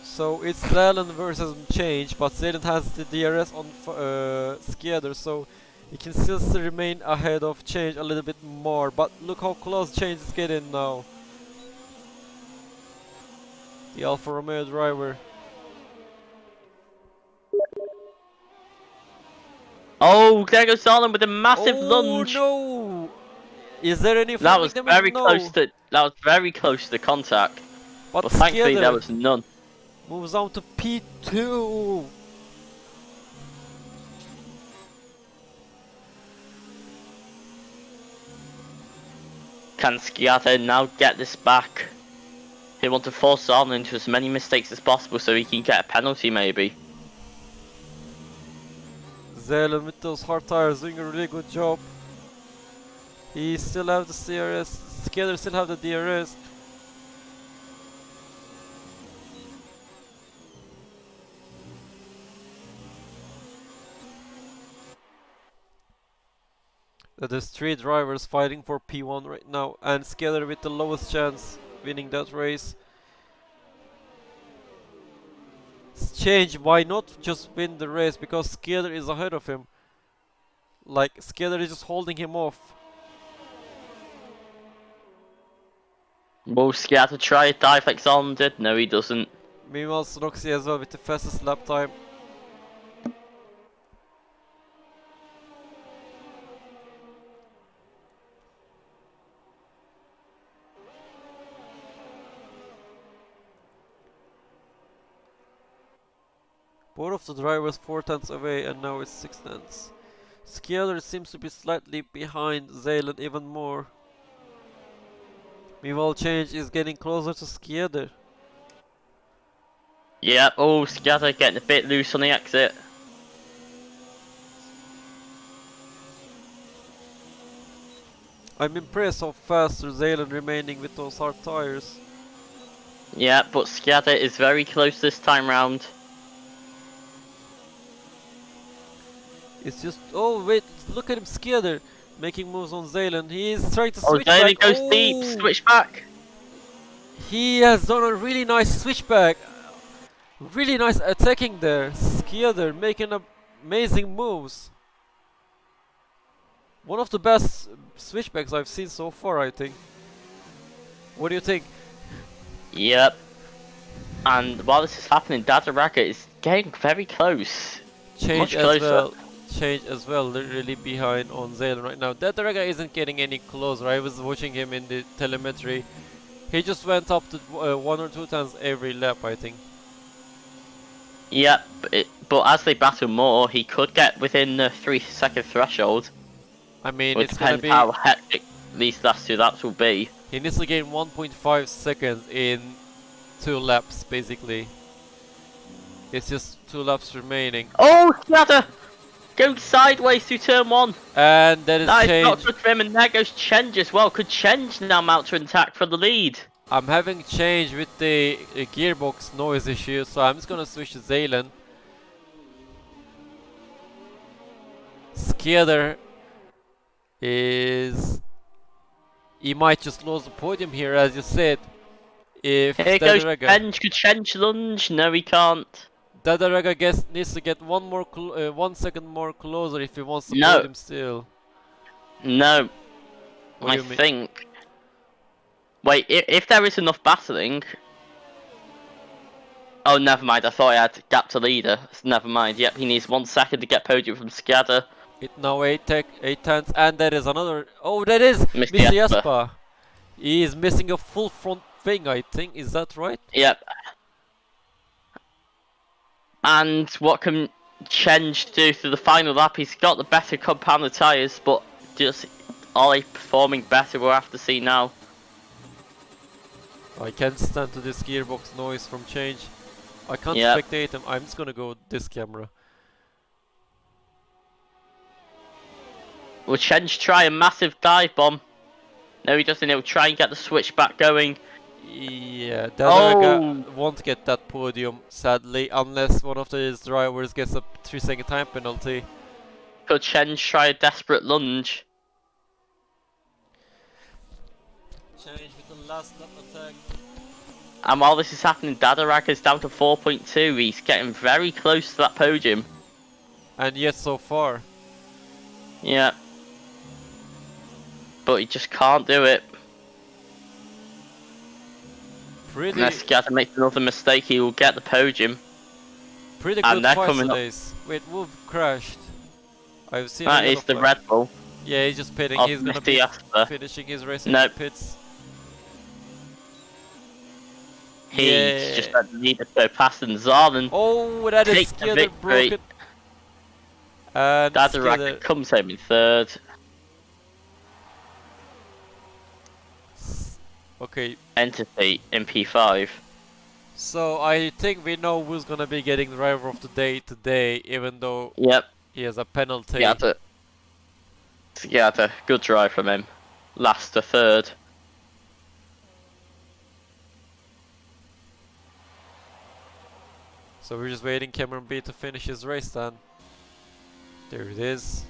So it's Zaylen versus Change, but Zaylen has the DRS on Scaler, so he can still remain ahead of Change a little bit more. But look how close Change is getting now. The Alfa Romeo driver. Oh, there goes Zalman with a massive lunge. Oh no! Is there any? That was very no. close to. That was very close to contact. But thankfully Scaler there was none. moves on to P2. Can Sciatta now get this back? He wants to force Zalman into as many mistakes as possible so he can get a penalty maybe. Zaylen with those hard tires doing a really good job. He still have the DRS. Scaler still have the DRS. There's 3 drivers fighting for P1 right now, and Scaler with the lowest chance winning that race. Change, why not just win the race? Because Scaler is ahead of him. Like, Scaler is just holding him off. Will Sciatta try a dive like Zalman did? No, he doesn't. Meanwhile, Roxy as well with the fastest lap time. Both of the drivers 4 tenths away, and now it's 6 tenths. Scaler seems to be slightly behind Zaylen even more. Meanwhile, Change is getting closer to Scaler. Yep, oh, Sciatta getting a bit loose on the exit. I'm impressed how fast Zaylen remaining with those hard tires. Yeah, but Sciatta is very close this time round. It's just, oh wait, look at him, Scaler making moves on Zaylen. He is trying to switch back. Zaylen goes deep, switch back. He has done a really nice switchback. Really nice attacking there. Scaler making amazing moves. One of the best switchbacks I've seen so far, I think. What do you think? Yep. And while this is happening, Dadaraga is getting very close. Change Much as closer. well. Change as well. They're really behind on Zaylen right now. Dadaraga isn't getting any closer. I was watching him in the telemetry. He just went up to 1 or 2 times every lap, I think. Yep, but as they battle more, he could get within the 3-second threshold. I mean, It it's gonna depends be. how hectic these last 2 laps will be. He needs to gain 1.5 seconds in 2 laps, basically. It's just 2 laps remaining. Oh, Sciatta! Going sideways through turn 1. And that is That is Change. not good for him, and there goes Chenj as well. Could Chenj now mount to an attack for the lead? I'm having Change with the gearbox noise issue, so I'm just gonna switch to Zaylen. Scaler is... He might just lose the podium here, as you said. If Here goes Dadaraga, Chenj. Could Chenj lunge? No, he can't. Dadaraga needs to get 1 second more closer if he wants the No. podium still. No. What do I you mean? think. Wait, if there is enough battling. Oh, never mind. I thought I had gap to leader. Never mind. Yep, he needs 1 second to get podium from Skadder. It now 8 tenths, and there is another. Oh, that is Mr. Mr. Jesper. Jasper. He is missing a full front wing, I think. Is that right? Yep. And what can Chenj do through the final lap? He's got the better compounded tyres, but just are they performing better? We'll have to see now. I can't stand to this gearbox noise from change. I can't Yep. spectate him. I'm just gonna go this camera. Will Chenj try a massive dive bomb? No, he doesn't. He'll try and get the switch back going. Yeah, Oh! won't get that podium, sadly, unless one of his drivers gets a 3-second time penalty. Could Chenj try a desperate lunge? Change with the last lap attack. And while this is happening, Dadarak is down to 4.2. He's getting very close to that podium. And yet so far. Yeah. But he just can't do it. Unless Skadder makes another mistake, he will get the podium. Pretty And good they're fight coming up. today. Wait, Wolf crashed. I've seen That a lot is of the Red Bull Yeah, he's just pitting. of He's gonna Mr. be Jasper. finishing his race in Nope. the pits. He's just had to go past and Zaren. Oh, that is take the Skadder victory. broken. And Dadarak Skadder. comes home in third. Okay, Entity in P5. so I think we know who's gonna be getting driver of the day today, even though Yep. he has a penalty. Skadder. Good drive from him. Last to third. So we're just waiting Cameron B to finish his race then. There it is.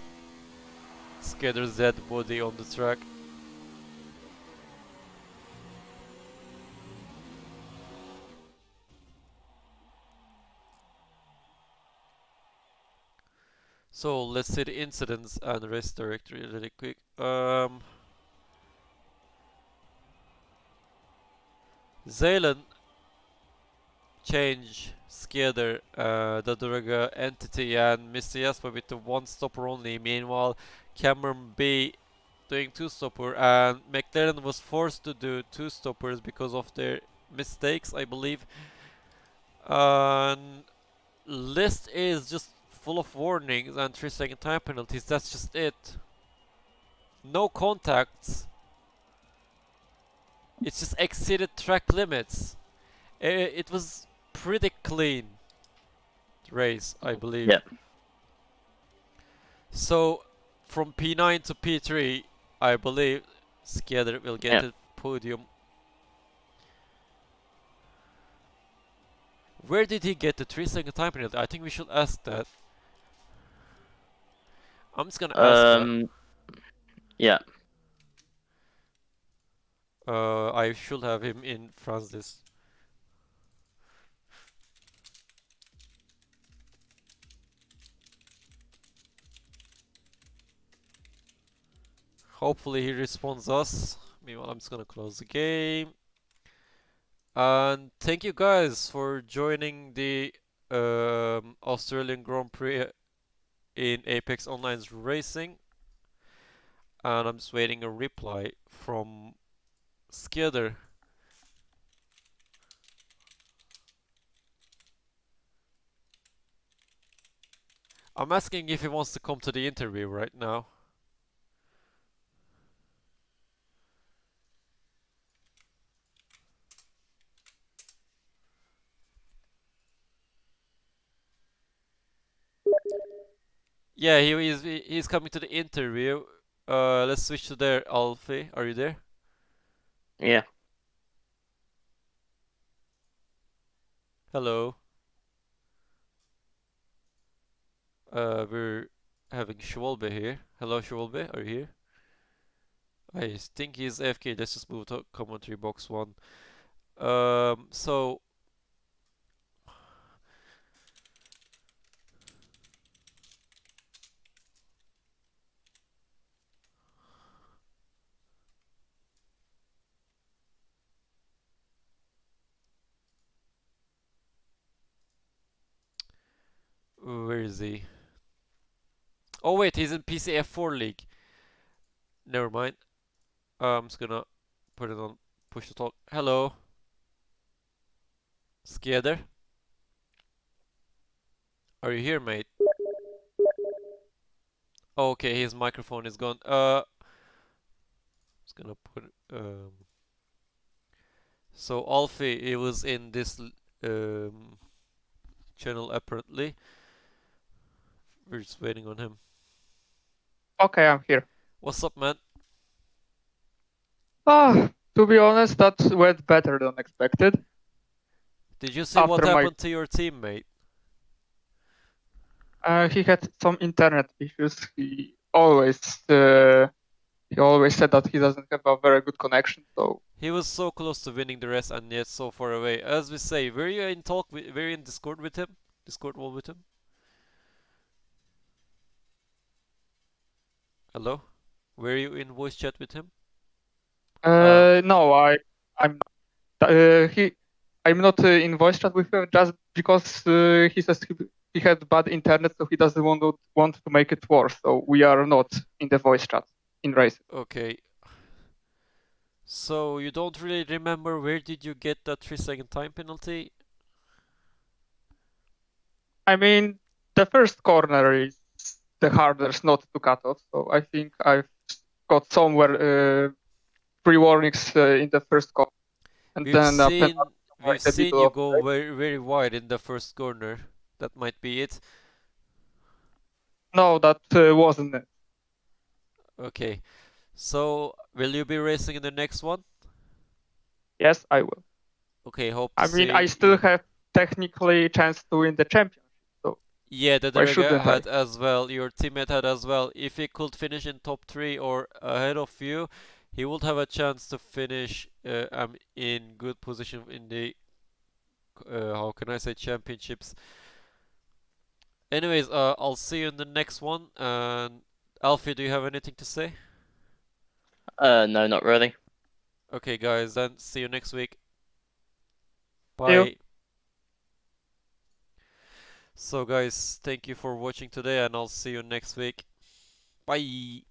Skadder's dead body on the track. So let's see the incidents and race directory really quick. Zaylan, Change, Skadder, the Entity, and Mr. Jasper with the 1 stopper only. Meanwhile, Cameron B doing 2 stopper, and McLaren was forced to do 2 stoppers because of their mistakes, I believe. And list is just full of warnings and 3-second time penalties. That's just it. No contacts. It's just exceeded track limits. It was pretty clean race, I believe. Yep. So from P9 to P3, I believe Skadder will get the podium. Where did he get the 3-second time penalty? I think we should ask that. I'm just gonna ask that. Yeah. I should have him in France list. Hopefully he responds us. Meanwhile, I'm just gonna close the game. And thank you guys for joining the Australian Grand Prix in Apex Online's Racing. And I'm just waiting a reply from Skadder. I'm asking if he wants to come to the interview right now. Yeah, he's coming to the interview. Let's switch to there, Alfie. Are you there? Yeah. Hello. We're having Schwalbe here. Hello, Schwalbe. Are you here? I think he's AFK. Let's just move to commentary box 1. So Where is he? Oh wait, he's in PCF4 League. Never mind. I'm just gonna put it on push to talk. Hello. Skader? Are you here, mate? Oh, okay, his microphone is gone. Just gonna put so Alfie, he was in this channel apparently. We're just waiting on him. Okay, I'm here. What's up, man? To be honest, that went better than expected. Did you see what After happened to your teammate? He had some internet issues. He always said that he doesn't have a very good connection. So He was so close to winning the rest and yet so far away. As we say, were you in were you in Discord with him? Discord wall with him? Hello? Were you in voice chat with him? no, I'm he I'm not in voice chat with him just because he says he had bad internet, so he doesn't want to make it worse. So we are not in the voice chat in races. Okay. So you don't really remember where did you get that 3-second time penalty? I mean, the first corner is the hardest not to cut off. So I think I've got somewhere pre-warnings in the first corner, and We've then a seen penalty we've right the seen middle you of the go race. very wide in the first corner. That might be it. No, that wasn't it. Okay. So will you be racing in the next one? Yes, I will. Okay, hope to I mean, I see still you. have technically chance to win the championship. So Yeah, the why Derega shouldn't I? had as well, your teammate had as well. If he could finish in top 3 or ahead of you, he would have a chance to finish in good position in the, how can I say, championships. Anyways, I'll see you in the next one. And Alfie, do you have anything to say? No, not really. Okay, guys, then see you next week. See you. Bye. So, guys, thank you for watching today, and I'll see you next week. Bye.